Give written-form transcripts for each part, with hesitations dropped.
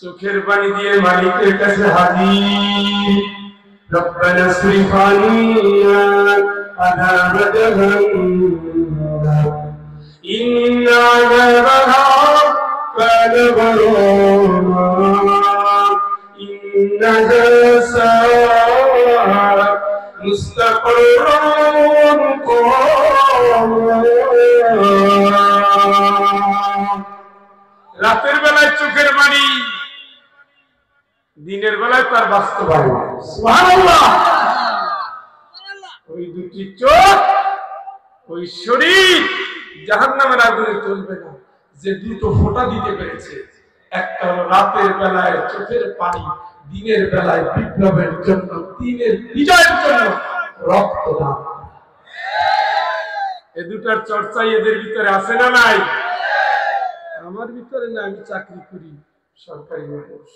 চোখের পানি দিয়ে মালিকের কাছে হাজির। রব্বানা সরিফ আন্না আযাব জাহান্নাম ইন্না আযাবাহা কানা গরামা ইন্নাহা সাআত মুস্তাকাররান মুকাররামা। রাতের বেলায় চোখের পানি, দিনের বেলায় তার বাস্তবায়ন। সুবহানাল্লাহ। ওই দুটি চোখ, ওই শরীর জাহান্নামের আগুনে চলবে না। যে দুটো ফোঁটা দিতে পেরেছে, একটা হলো রাতের বেলায় চোখের পানি, দিনের বেলায় বিপ্লবের জন্য, দিনের বিজয়ের জন্য রক্তদান। এ দুটার চর্চাই এদের ভিতরে আছে না নাই? আমার ভিতরে না, আমি চাকরি করি, সরকারি মানুষ,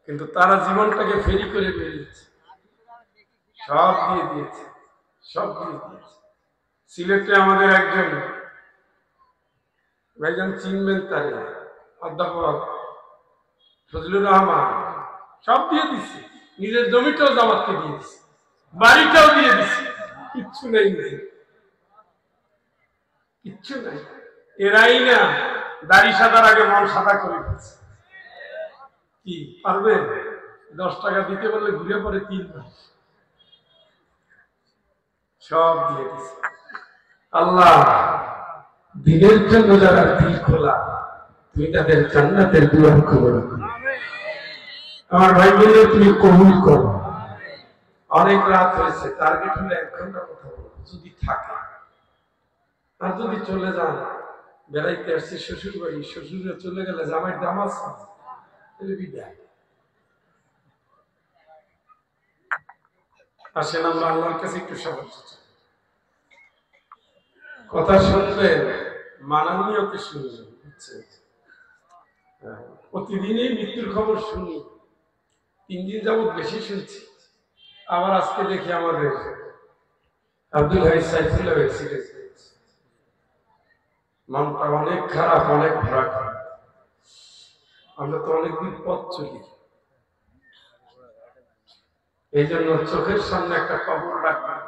কিন্তু তারা জীবনটাকে ফেরি করে বেরিয়েছে, সব দিয়ে দিয়েছে, সব দিয়ে দিয়েছে। সিলেটে আমাদের একজন ভাইজান চিনবেন, তারে অধ্যাপক ফজলুর রহমান, সব দিয়ে দিচ্ছে, নিজের জমিটাও জামাতকে দিয়ে দিচ্ছে, বাড়িটাও দিয়ে দিচ্ছে, কিচ্ছু নেই, কিচ্ছু নাই। এরাই না দাড়ি সাদার আগে মন সাদা করে ফেলছে। কি পারবে? 10 টাকা দিতে বললে ঘুরে পড়ে 3 মাস, সব দিয়ে দিচ্ছে। আল্লাহ দিনের জন্য যারা দিল খোলা, তুমি তাদের জান্নাতের দুয়ার খুলে রাখো। আমার ভাই বোনদের তুমি কবুল করো। অনেক রাত হয়েছে, টার্গেট হলে 1 ঘন্টা কথা বলবো যদি থাকে, আর যদি চলে যান, বেড়াইতে আসছে শ্বশুর বাড়ি, শ্বশুরে চলে গেলে জামাই দাম আছে, তাহলে বিদায়। আসেন আমরা আল্লাহর কাছে একটু সাহায্য চাই। কথা শুনবেন, মাননীয়কে শুনবেন, বুঝছেন? প্রতিদিনই মৃত্যুর খবর শুনি, 3 দিন যাবত বেশি শুনছি। আবার আজকে দেখি আমাদের আব্দুল হাই সাইফুল্লাহ এক্সিডেন্ট হয়েছে। মনটা অনেক খারাপ, অনেক ভরা খারাপ। আমরা তো অনেকদিন পথ চলি, এই জন্য চোখের সামনে একটা কবর রাখবেন,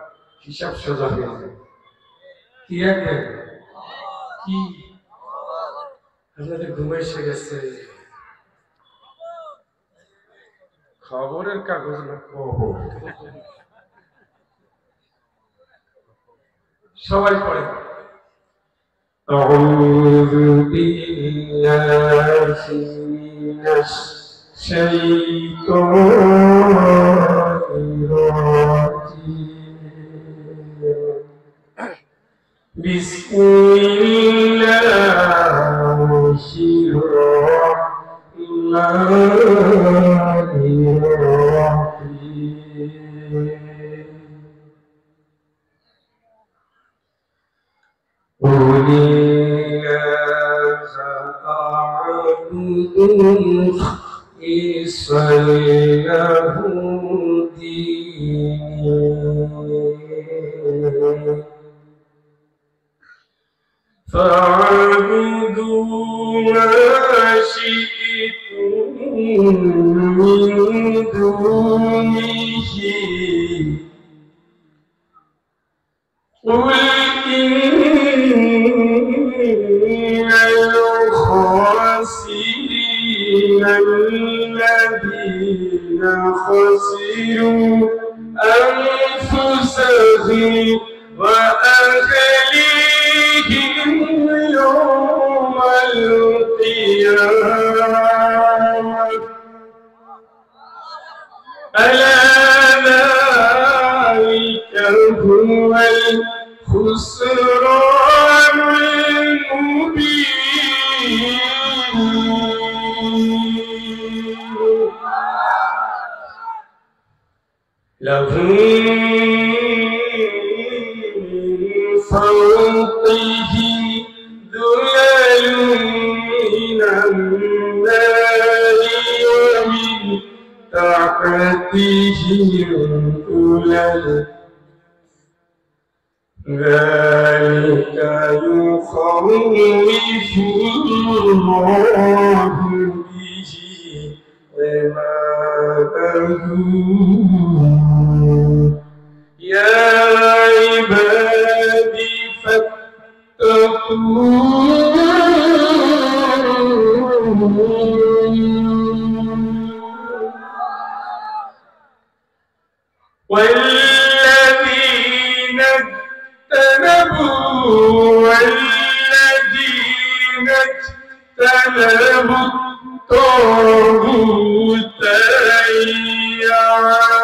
হিসাব সোজা হয়ে যাবে। কি রাখবেন? কি আপনাদের ঘুমে এসে গেছে? খবরের কাগজ না, কবর। সবাই পড়ে। أعوذ بالله من الشيطان الرجيم بسم الله الرحمن الرحيم قل الله أعبد مخلصا له ديني فاعبدوا ما شئتم من دونه قل إن الخاسرين الذين خسروا أنفسهم وأهليهم يوم القيامة ألا ذلك هو الخسران المبين لهم فوقهم ظلال من النار ومن تحتهم ظلال ذلك يخوف الله به عباده يا عبادي فاتقون والذين اجتنبوا الطاغوت أن يعبدوها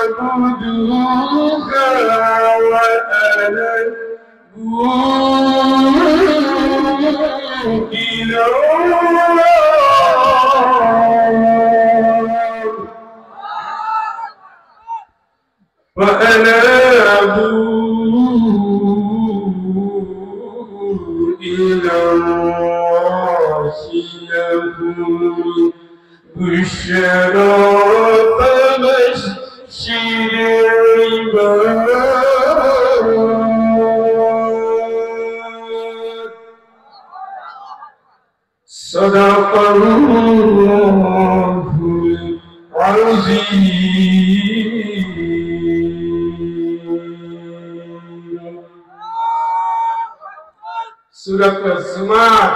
وأنابوا إلى الله لهم بشرى فبشر عباد صدق الله العظيم সূরা জুমার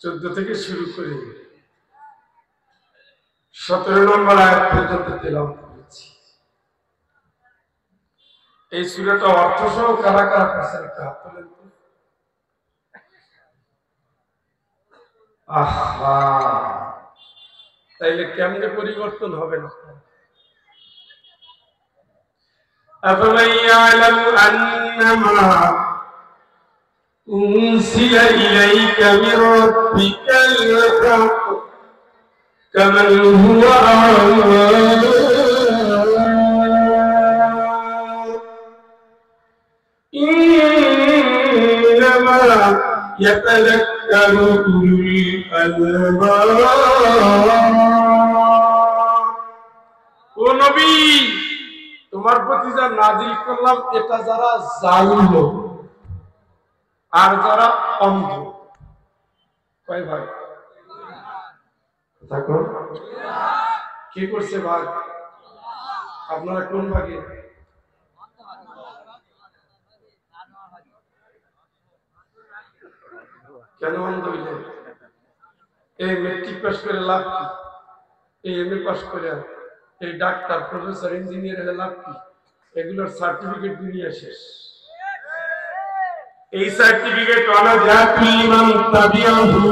14 থেকে শুরু করে 17 নম্বর আয়াত পর্যন্ত তেলাওয়াত করেছি। এই সূরাটা অর্থ সহ কারা কারা পড়ছেন একটু হাত তোলেন তো। আহা, তাইলে কেমনে পরিবর্তন হবে না? আফামান ইয়ালামু আন্নামা أنزل إليك من ربك الحق كمن هو أعمى إنما يتذكر أولو الألباب ও নবী, তোমার প্রতি যা নাজিল করলাম এটা যারা জানলো আর যারা অন্ধ, কয় ভাগ? কে করছে ভাগ? আপনারা কোন ভাগে? কেন অন্ধ হইলে? এই মেট্রিক পাস করে লাভ কি? এই এমএ পাস করে এই ডাক্তার, প্রফেসর, ইঞ্জিনিয়ার হলে লাভ কি? এগুলোর সার্টিফিকেট দুনিয়া শেষ। এই সার্টিফিকেট ওয়ালা জাতি মান তাবিয়াহু,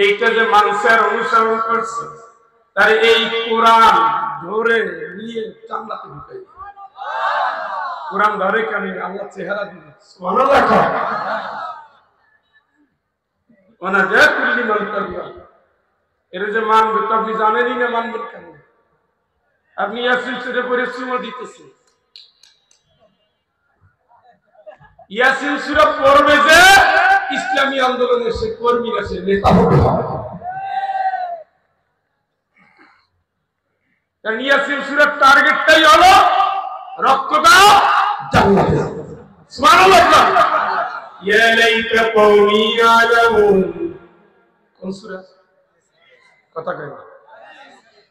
এইটা যে মানুষের অনুসরণ করছে তাই এই কোরআন ধরে নিয়ে জান্নাতে ঢুকাই। কোরআন ধরে কেন? আল্লাহ চেহারা দিবে। সুবহানাল্লাহ। ওনা জাতি মান তাবিয়াহু, এর যে মানবে তো আপনি জানেনই না মানবেন কেন? আপনি ইয়াসিন সূরা পড়ে সুমা দিতেছেন, ইয়াসিন সূরা পড়বে যে ইসলামী আন্দোলনের সে কর্মীরা, সে নেতা হবে। কারণ ইয়াসিন সূরার টার্গেটটাই হলো রক্ত দাও জান্নাতে। সুবহানাল্লাহ। ইয়া লাইতা কওমি ইয়ালামুন, কোন সূরা? কথা কই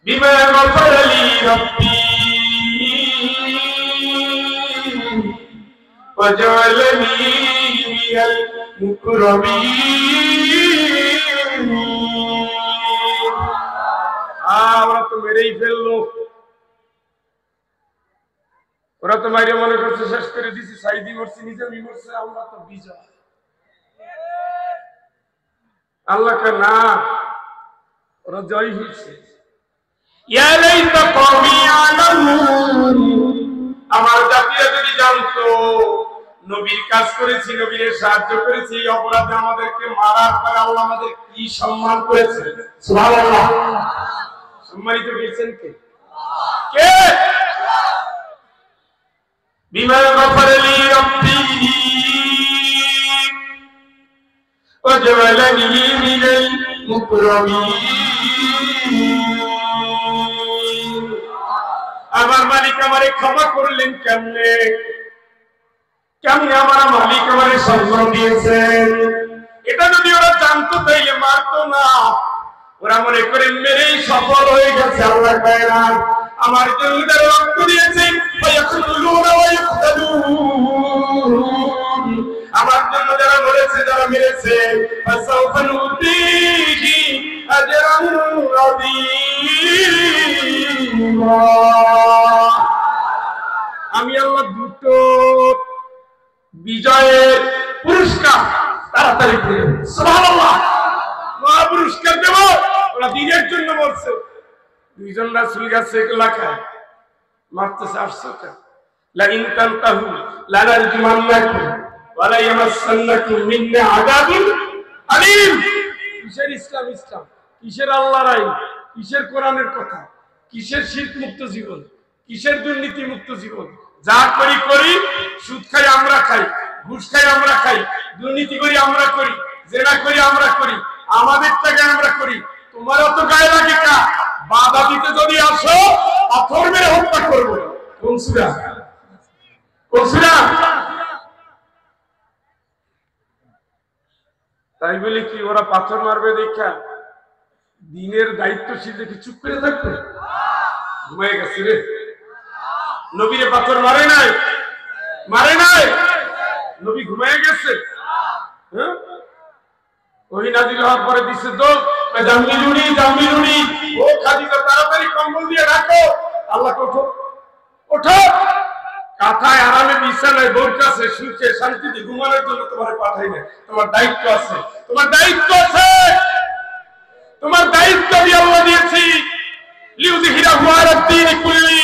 বিমা গফারলি রাব্বি وجعلني من المكرمين। ওরা তো মেরেই ফেললো, ওরা তো মাইরে মনে করছে শেষ করে দিছি, সাইদি মরছে, নিজামি মরছে, আমরা তো বিজয়। আল্লাহকে না, ওরা জয় হয়েছে। ইয়া লাইতা কওমি ইয়ালামুন, আমার জাতিরা যদি জানতো নবীর কাজ করেছি, নবীর সাহায্য করেছি, এই অপরাধে আমাদেরকে মারার পরে আল্লাহ আমাদের কি সম্মান করেছে। সুবহানাল্লাহ। সম্মানিত করেছেন কে? কে? বিমা গফারলি রাব্বি ওয়াজআলানি মিনাল মুকরামিন। আমার আমার মালিক আমারে ক্ষমা করলেন কেমনে? কেমনে আমার মালিক আমারে সম্মান দিয়েছেন? এটা যদি ওরা জানতো তাইলে মারতো না। ওরা মনে করে মেরেই সফল হয়ে গেছে। আল্লাহ কয় না, আমার জন্য যারা রক্ত দিয়েছে আমার জন্য যারা মরেছে, যারা মেরেছে, আমি আল্লাহ দুটো বিজয়ের পুরস্কার তাড়াতাড়ি করে সুবহানাল্লাহ মহা পুরস্কার দেব। ওরা দিনের জন্য বলছে। দুইজন রাসূল গেছে এলাকায় মারতেছে, আসছে লাইন তানতাহু লানারজুমান্নাকুম ওয়া লা ইয়ামাসসান্নাকুম মিন্না আযাবুন আলীম। কিসের ইসলাম? ইসলাম কিসের আল্লাহর আইন? কিসের কোরআনের কথা? কিসের শিরক মুক্ত জীবন? কিসের দুর্নীতি মুক্ত জীবন? যা করি করি, সুদ খাই আমরা খাই, ঘুষ খাই আমরা খাই, দুর্নীতি করি আমরা করি, জেনা করি আমরা করি, আমাদের টাকা আমরা করি। তোমার অত গায়ে লাগে কা? বাধা দিতে যদি আসো পাথর মেরে হত্যা করবো। কোন সূরা? কোন সূরা? তাই বলে কি ওরা পাথর মারবে দেখা দিনের দায়িত্বশীল দেখে চুপ করে থাকবে? ঘুমায় গেছে রে। নবীরে পাথর মারে নাই, মারে নাই। নবী ঘুমায় গেছে। হ্যাঁ, ওই নাজিল হওয়ার পরে দিছে তো জামিলুনি জামিলুনি, ও খাদিজা তাড়াতাড়ি কম্বল দিয়ে রাখো। আল্লাহ ওঠো ওঠো, কাঁথায় আরামে বিছানায় বোর কাছে শুয়ে শান্তিতে ঘুমানোর জন্য তোমার পাঠাই না। তোমার দায়িত্ব আছে, তোমার দায়িত্ব আছে, তোমার দায়িত্ব আমি আল্লাহ দিয়েছি। লিউযহিরাহু আলা দ্বীনি কুল্লি,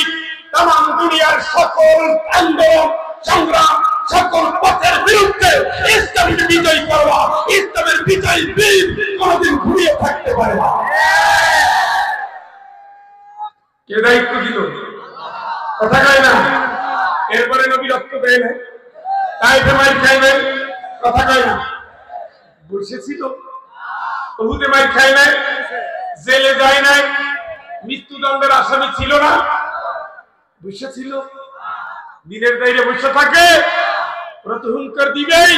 তামাম দুনিয়ার সকল আন্দোলন সংগ্রাম সকল পথের বিরুদ্ধে ইসলামকে বিজয় করবা। ইসলামের বিজয় বীর কোনদিন ঘুরিয়ে থাকতে পারে না। কে দায়িত্ব দিল? কথা কয় না। এরপরে নবী রক্ত দেয় না, তাই মাইর খাই নাই, কথা কয় না। বসেছিল উহুদে, মাইর খাই নাই, জেলে যায় নাই, মৃত্যুদণ্ডের আসামি ছিল না, বসেছিল। দিনের বাইরে বসে থাকে, ওরা তো হুঙ্কার দিবেই,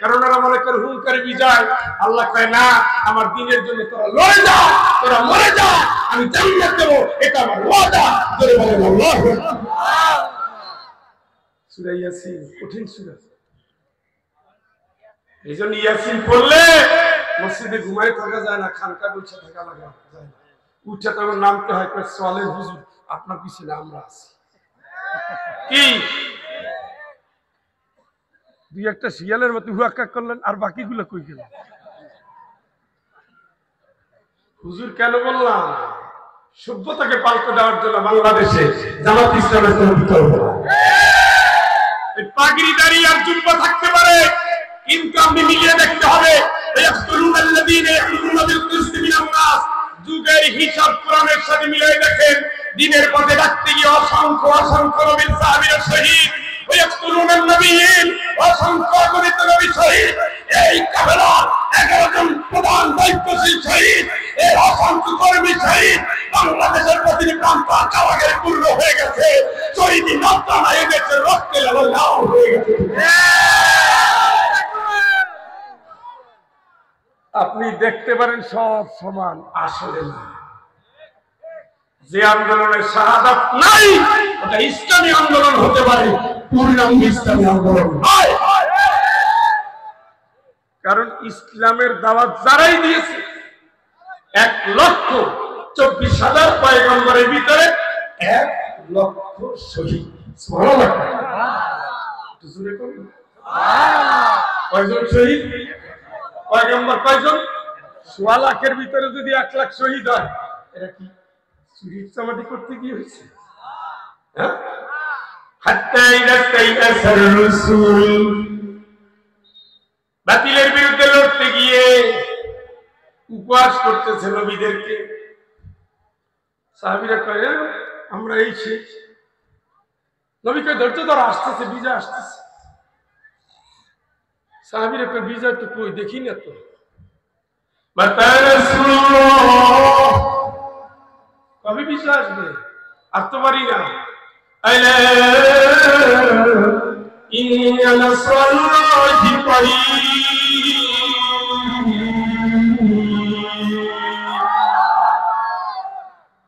কারণ ওরা মনে করে হুঙ্কার বিজয়। আল্লাহ কয় না, আমার দিনের জন্য তোরা লড়ে যা, তোরা মরে যা, আমি জান্নাত দেব, এটা আমার ওয়াদা। জোরে বলেন আল্লাহু আকবার। সূরা ইয়াসিন কঠিন সূরা। এইজন্য ইয়াসিন পড়লে মসজিদে ঘুমায় থাকা যায় না, খানকা বসে থাকা যায় না। উঠে তখন নামতে হয়, চলেন হুজুর আপনার পিছনে আমরা আছি। কি দুই একটা শিয়ালের মতো হুয়াক্কা করলেন, আর বাকিগুলো কই গেল? হুজুর কেন বললাম? সভ্যতাকে পাল্টে দেওয়ার জন্য বাংলাদেশে জামাত ইসলামের কোনো বিকল্প না। পাগড়ি দাঁড়িয়ে আর জুব্বা থাকতে পারে, কিন্তু আপনি মিলিয়ে দেখতে হবে। যুগের হিসাব কোরআনের সাথে মিলিয়ে দেখেন, দিনের পথে ডাকতে গিয়ে অসংখ্য অসংখ্য নবীর সাহাবীরা শহীদ, অসংখ্য গণিত নবী শহীদ, এই কাফেলার 11 জন প্রধান দায়িত্বশীল শহীদ, এর অসংখ্য কর্মী শহীদ। বাংলাদেশের প্রতিটি প্রান্ত কারাগারে পূর্ণ হয়ে গেছে, শহীদি নব্বা হয়ে গেছে, রক্তে লাল হয়ে গেছে। আপনি দেখতে পারেন সব সমান, আসলে না। যে আন্দোলনের শাহাদাত নাই, ওটা ইসলামী আন্দোলন হতে পারে, পূর্ণাঙ্গ ইসলামী আন্দোলন নয়। কারণ ইসলামের দাওয়াত যারাই দিয়েছে, 1,24,000 পয়গম্বরের ভিতরে 1 লক্ষ শহীদ। সুবহানাল্লাহ। জোরে বলুন কয়জন শহীদ? পয়গম্বর কয়জন? 1.25 লাখের ভিতরে যদি 1 লাখ শহীদ হয়, এরা কি চুরির চামাটি করতে গিয়ে হয়েছে? বাতিলের বিরুদ্ধে লড়তে গিয়ে উপহাস করতেছে নবীদেরকে। সাহাবীরা কয় আমরা এই শেষ। নবীকে ধৈর্য ধরা, আসতেছে বিজয় আসতেছে। সাহাবীরা কয় বিজয় তো কই দেখি না তো। কবে বিজয় আসবে? আর তো পারি না। আলা ইন্না নাসরাল্লাহি করিব।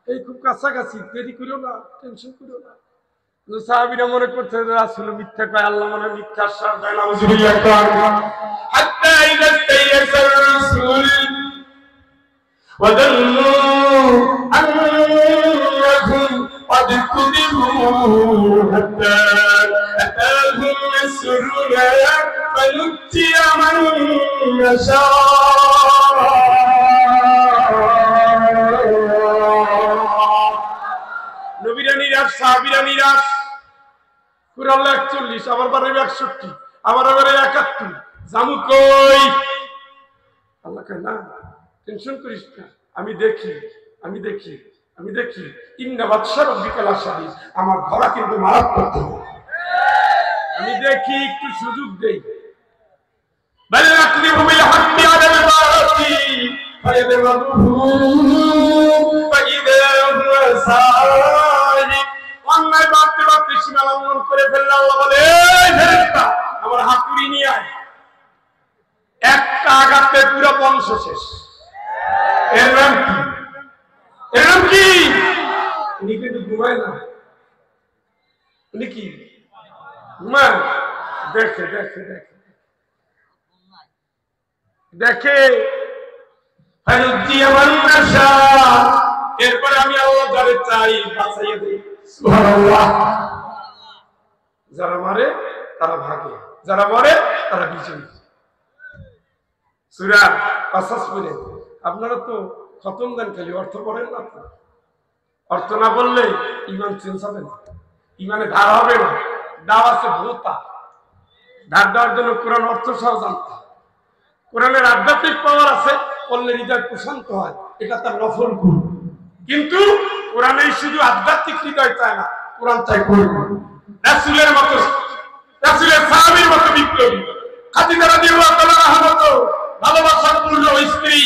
এই খুব কাছাকাছি, দেরি করো না, টেনশন করো না। সাহাবীরা মনে করতে রাসূল মিথ্যা কয়, আল্লাহ মনে মিথ্যা আশ্বাস দেয়। নাউযুবিল্লাহ। হাত্তা ইযা ইস্তাইয়াসার রাসূল وظنوا أنهم قد كذبوا حتى أتاهم نصرنا فنجي من نشاء নবীরা নিরাশ, সাহাবীরা নিরাশ। কুরআন 41, আবার 61, আবার 71, জামু কই? আল্লাহ কয় না, টেনশন করিস না, আমি দেখি, আমি দেখি, আমি দেখি। ইন্না বাতশা রাব্বিকা লাশাদীদ, আমার ধরা কিন্তু মারাত্মক। আমি দেখি, একটু সুযোগ দেই। বাল নাকদিবু বিল হাক্কি আলাল বাতিল ফায়াদমাগুহু ফাইদা হুয়া সালিক। অন্যায় ভাবতে ভাবতে সীমা লঙ্ঘন করে ফেললে আল্লাহ বলে, এই ফেরেশতা, আমার হাতুড়ি নিয়ে আয়। একটা আঘাতে পুরো বংশ শেষ। এর নাম কি? এর নাম কি? উনি কিন্তু ঘুমায় না, উনি কি ঘুমায়? দেখে দেখে দেখে দেখে। এরপরে আমি আল্লাহ যারে চাই বাঁচাইয়া দিই। সুবহানাল্লাহ। যারা মারে তারা ভাগে, যারা মরে তারা বিজয়ী। সূরা কাসাস পড়ে আপনারা তো খতম দেন, খালি অর্থ পড়েন না। অর্থ না বললে ইমান চেঞ্জ হবে না, ইমানে ধার হবে না। দাও আছে ভূতা, ধার দেওয়ার জন্য কোরআন অর্থ সহ জানতে। কোরআনের আধ্যাত্মিক পাওয়ার আছে, পড়লে হৃদয় প্রশান্ত হয়, এটা তার নফল গুণ। কিন্তু কোরআনে শুধু আধ্যাত্মিক হৃদয় চায় না, কোরআন চাই কোরআন। রাসূলের মতো, রাসূলের সাহাবীর মতো বিপ্লবী, খাদিজা রাদিয়াল্লাহু তাআলার মতো ভালোবাসার পূর্ণ স্ত্রী,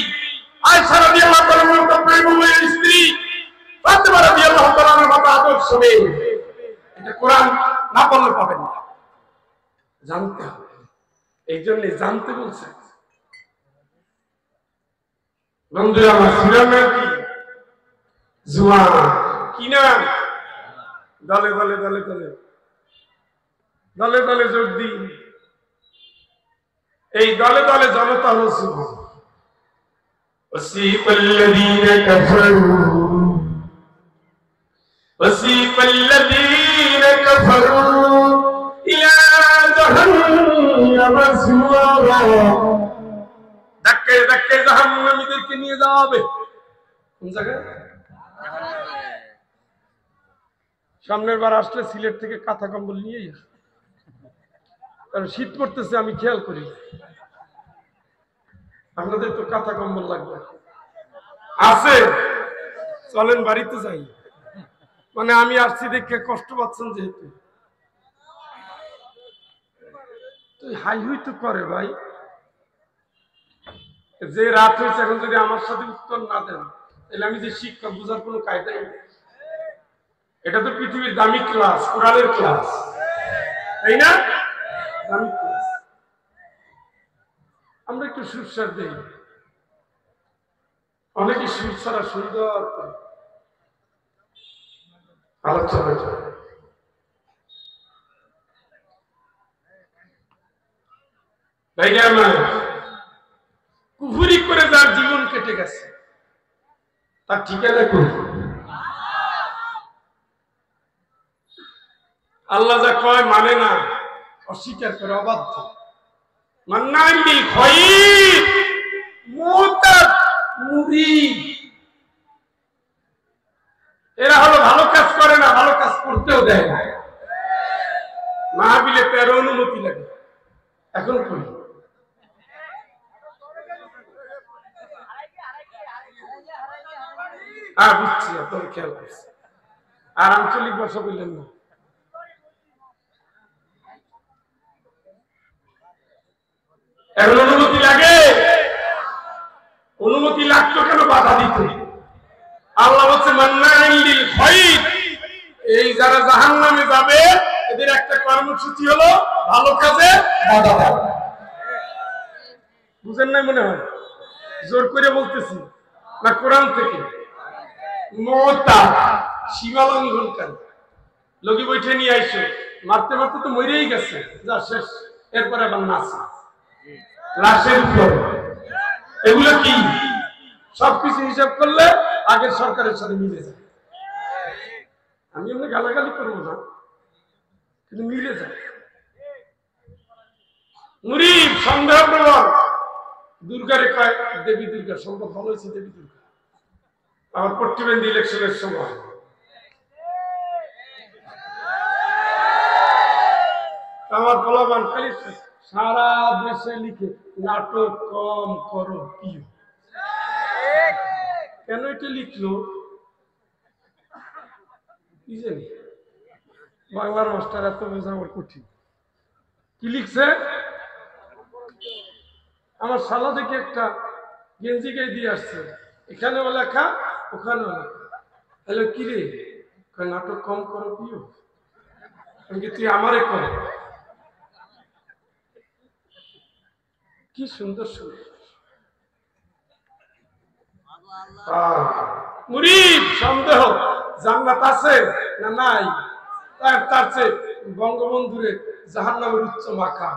আয়েশা রাদিয়াল্লাহু তাআলার মতো প্রেমময় স্ত্রী, ফাতেমা রাদিয়াল্লাহু তাআলার মতো আদর্শ মেয়ে। এটা কোরআন না পড়লে পাবেন না, জানতে হবে। এই জন্য জানতে বলছে। বন্ধুরা আমার, সুরামের কি জুয়া কি নাম? দলে দলে দলে দলে দলে দলে যোগ দিন। এই দলে দলে জনতা হলো জুয়া। وسيق الذين كفروا إلى جهنم زمرا। ধাক্কে ধাক্কে জাহান্নামীদেরকে নিয়ে যাওয়া হবে কোন জায়গায়? সামনের বার আসলে সিলেট থেকে কাঁথা কম্বল নিয়ে আসবে, কারণ শীত পড়তেছে। আমি খেয়াল করি, আপনাদের তো কাঁথা কম্বল লাগবে আছে। চলেন বাড়িতে যাই। মানে আমি আসছি দেখে কষ্ট পাচ্ছেন যেহেতু, তুই হাই হুই তো করে ভাই। যে রাত হয়েছে, এখন যদি আমার সাথে উত্তর না দেন তাহলে আমি যে শিক্ষা বোঝার কোনো কায়দাই নেই। এটা তো পৃথিবীর দামি ক্লাস, কোরআনের ক্লাস, তাই না? দামি ক্লাস। আমরা একটু সুরসার দেই, অনেকে সুর ছাড়া সুন্দর আলোচনা করে। তাই না? কুফরি করে যার জীবন কেটে গেছে, তার ঠিকানা কই? আল্লাহ যা কয় মানে না, অস্বীকার করে, অবাধ্য। মান্নান বিল খায়র মুতাদ মুরিদ। এরা হলো ভালো কাজ করে না, ভালো কাজ করতেও দেয় না। মাহফিলে 13 অনুমতি লাগে, এখন কই? বুঝছি, আপনার খেয়াল করছি। আর আঞ্চলিক ভাষা বললেন না। এখন অনুমতি লাগে? অনুমতি লাগতো কেন? বাধা দিতে। আল্লাহ বলছে মান্নান লিল খায়র, এই যারা জাহান্নামে কর্মসূচি হলো ভালো কাজে বাধা দেওয়া। বুঝেন নাই মনে হয়? জোর করে বলতেছি না কোরআন থেকে? মোটা সীমা লঙ্ঘনকারী লোকে বৈঠে নিয়ে আইসো, মারতে মারতে তো মরেই গেছে, যা শেষ, এরপরে আবার নাচ লাশের উপর। এগুলো কি? সবকিছু হিসাব করলে আগের সরকারের সাথে মিলে যায়। আমি এমনি গালাগালি করবো না, কিন্তু মিলে যায়। মুরিদ সন্দেহ প্রবণ, দুর্গারে কয় দেবী দুর্গা, সম্ভব ভালো হয়েছে দেবী দুর্গা। আবার পট্টিবেন্দি ইলেকশনের সময় আমার বলবান খালি সারা দেশে লিখে নাটক কম করো প্রিয়। কেন এটা লিখলো কি জানি, বাংলার মাস্টার এত বোঝা আমার কঠিন। কি লিখছে? আমার শালা থেকে একটা গেঞ্জি গায়ে দিয়ে আসছে, এখানেও লেখা ওখানেও লেখা। হ্যালো কি রে? নাটক কম করো প্রিয়। আমি কি তুই আমারে কর? কি সুন্দর সুন্দর মুরিদ সন্দেহ জান্নাত আছে না নাই, তার চেয়ে বঙ্গবন্ধুরে জাহান্নামের উচ্চ মাখা।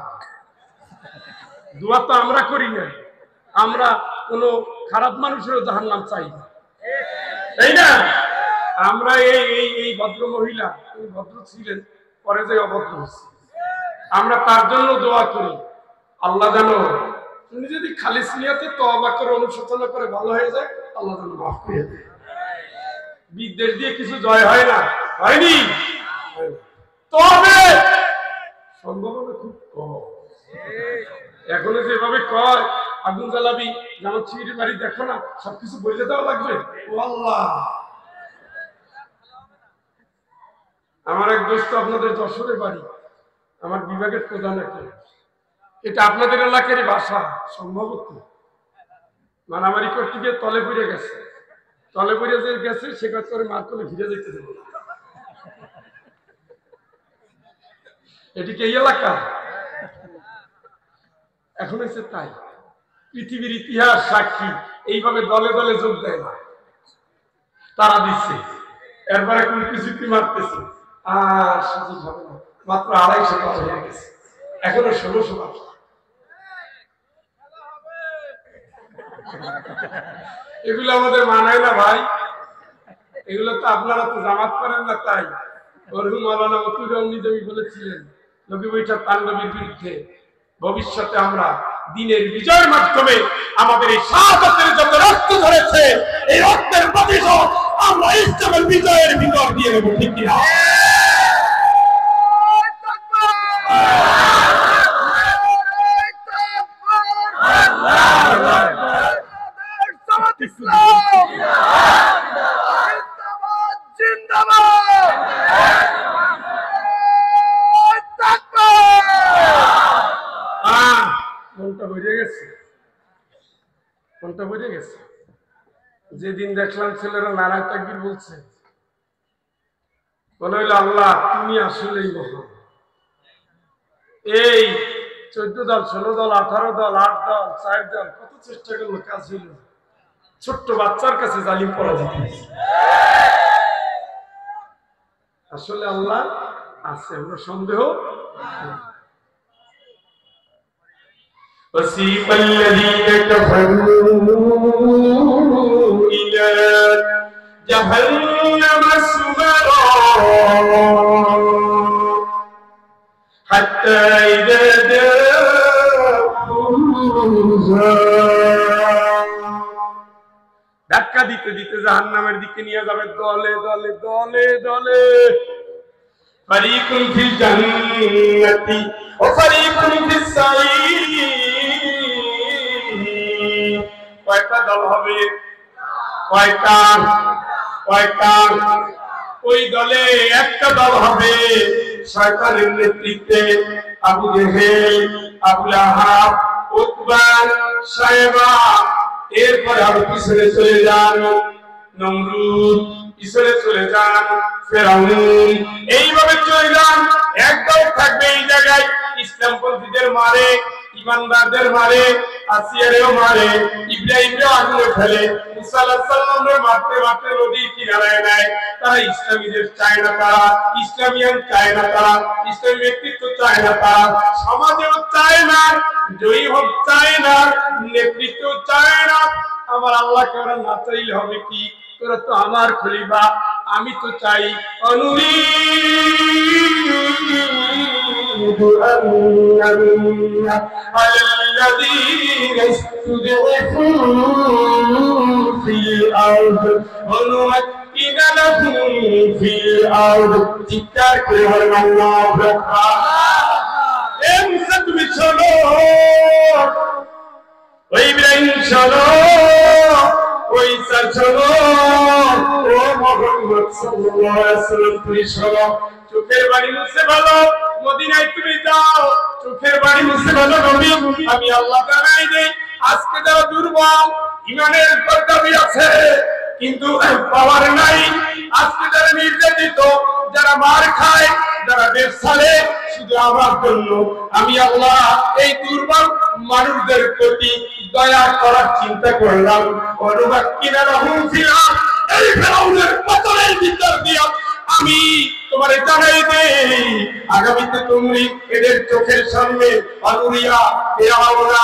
দোয়া তো আমরা করি না, আমরা কোন খারাপ মানুষেরও জাহান্নাম চাই না, তাই না? আমরা এই ভদ্র মহিলা, তিনি ভদ্র ছিলেন, পরে যে অভদ্র হচ্ছে, আমরা তার জন্য দোয়া করি আল্লাহ যেন তুমি যদি খালিস নিয়াতে তওবা করে অনুশোচনা করে ভালো হয়ে যায়, আল্লাহ যেন মাফ করে দেয়। বিদ্বেষ দিয়ে কিছু জয় হয় না, হয়নি, তবে সম্ভাবনা খুব কম। এখনো যেভাবে কয় আগুন জ্বালাবি, যেমন চিড়ি বাড়ি দেখো না, সবকিছু বলে দেওয়া লাগবে। ও আল্লাহ, আমার এক দোস্ত আপনাদের যশোরের বাড়ি, আমার বিভাগের প্রধান এখন, এটা আপনাদের এলাকারই ভাষা সম্ভবত, মারামারি করতে গিয়ে তলে পড়ে গেছে, তলে পড়ে যে গেছে সে কাজ করে মার করে ফিরে যেতে দেব না। এটি কি এই এলাকা? এখন হচ্ছে তাই, পৃথিবীর ইতিহাস সাক্ষী, এইভাবে দলে দলে যোগ দেয় না, তারা দিচ্ছে, এরপরে কোন কিছুটি মারতেছে, আর সুযোগ হবে না। মাত্র 250 বছর হয়ে গেছে, এখনো 1600 বছর। এগুলো আমাদের মানায় না ভাই, এগুলো তো আপনারা তো জামাত করেন না, তাই মরহুম মাওলানা মতিউর নিজামী বলেছিলেন নবী বৈঠক তাণ্ডবের বিরুদ্ধে ভবিষ্যতে আমরা দিনের বিজয়ের মাধ্যমে আমাদের এই শাহাদাতের যত রক্ত ঝরেছে, এই রক্তের প্রতিশোধ আমরা ইসলামের বিজয়ের ভিতর দিয়ে নেব, ঠিক কিনা? মনটা বেড়ে গেছে যেদিন দেখলাম ছেলেরা নারায় তাকবীর বলছে, বলে হইল আল্লাহ তুমি আসলেই মহান। এই 14 দল 16 দল 18 দল 8 দল 4 দল কত চেষ্টা করলো, কাজ হইল, ছোট্ট বাচ্চার কাছে জালিম পরাজিত হয়েছে। আসলে আল্লাহ আছে, আমরা সন্দেহ। وسيق الذين كفروا إلى جهنم زمرا حتى إذا جاءوها ধাক্কা দিতে দিতে জাহান্নামের দিকে নিয়ে যাবে দলে দলে দলে দলে। ফারিকুন ফিল জান্নাতি ওয়া ফারিকুন ফিস সাঈর। কয়টা দল হবে? কয়টা? ওই দলে একটা দল হবে শয়তানের নেতৃত্বে আবু জেহেল, আবু লাহাব, উতবা, শায়বা, এরপরে আরো পিছনে চলে যান নমরুদ, পিছনে চলে যান ফেরাউন এইভাবে চলে যান একদল থাকবে এই জায়গায় ইসলামপন্থীদের মারে ইমানদারদের মারে আসিয়ারেও মারে ইব্রাহিমকেও আগুনে ফেলে মুসা আলাইহিস সালামকে মারতে মারতে নদীর কিনারায় নেয় তারা ইসলামীদের চায় না তারা ইসলামিয়ান চায় না তারা ইসলামী ব্যক্তিত্ব চায় না তারা সমাজেও চায় না জয়ী হোক চায় না নেতৃত্ব চায় না আমার আল্লাহকে ওরা না চাইলে হবে কি তোরা তো আমার খলিফা আমি তো চাই চিৎকার করে তুমি শোনো ওই ইব্রাহিম শোনো ওই ঈসা শোনো ও মুহাম্মদ সাল্লাল্লাহু আলাইহি ওয়াসাল্লাম তুমি শোনো চোখের বাড়ি মুছে ভালো মদিনায় তুমি যাও চোখের বাড়ি মুছে ভালো নবী আমি আল্লাহ জানাই দেই আজকে যারা দুর্বল ঈমানের পর্দাবি আছে কিন্তু পাওয়ার নাই আজকে যারা নির্যাতিত যারা মার খায় যারা দেশ ছাড়ে শুধু আমার জন্য আমি আল্লাহ এই দুর্বল মানুষদের প্রতি দয়া করার চিন্তা করলাম অনুবাক্কিনা লাহুম ফিল আরদ এই ফেরাউনের পতনের ভিতর দিয়া আমি তোমারে জানাই দেই আগামীতে তুমি এদের চোখের সামনে আনুরিয়া ফিরাউনা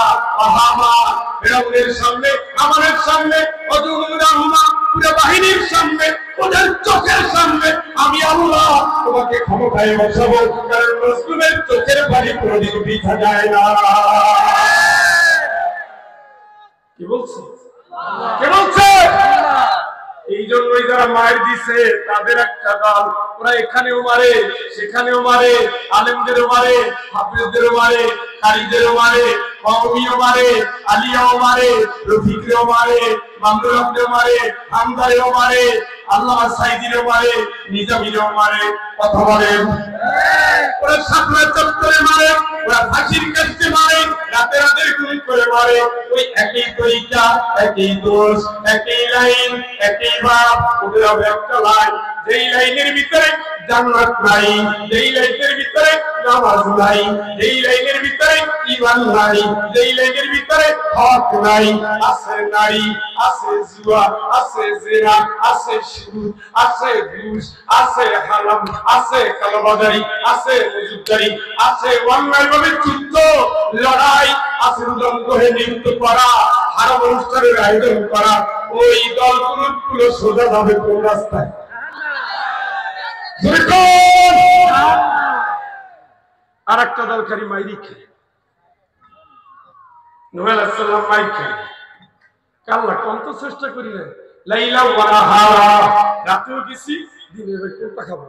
হামান ফেরাউনের সামনে আমাদের সামনে অজুনুরাহুমা পুরো বাহিনীর সামনে ওদের চোখের সামনে আমি আল্লাহ তোমাকে ক্ষমতায় বসাবো কারণ মুসলিমের চোখের পানি কোনোদিন বৃথা যায় না কি বলছে কে বলছে এই জন্যই যারা মায়ের দিছে তাদের একটা দল ওরা এখানেও মারে সেখানেও মারে আলেমদেরও মারে হাফেজদেরও মারে কারীদেরও মারে কওমিও মারে আলিয়াও মারে রফিকরেও মারে মামদুরাও মারে আমদারেও মারে আল্লামা সাইদিরও মারে নিজামীরও মারে কথা বলেন ওরা সাপলা চত্বরে মারে ওরা ফাঁসির কাছে মারে রাতে রাতে গুলি করে মারে ওই একই তরিকা একই দোষ একই লাইন একই ভাব ওদের হবে একটা লাইন যেই লাইনের ভিতরে জান্নাত নাই যেই লাইনের ভিতরে নামাজ নাই যেই লাইনের ভিতরে ঈমান নাই যেই লাইনের ভিতরে হক নাই আছে নারী আছে জুয়া আছে জিনা আছে সুদ আছে ঘুষ আছে হারাম আছে কালোবাজারি আছে মজুদদারি আছে অন্যায়ভাবে যুদ্ধ লড়াই আছে উলঙ্ঘনে নিযুক্ত করা হারাম অনুষ্ঠানের আয়োজন করা ওই দলগুলো সোজা যাবে কোন রাস্তায় আর একটা দরকারি মাইরি খেয়ে নূহ আলাইহিস সালাম মাইর খেয়ে কাল্লা কম তো চেষ্টা করি না লাইলা ওয়া নাহারা রাতেও গেছি দিনে কোনটা খাবো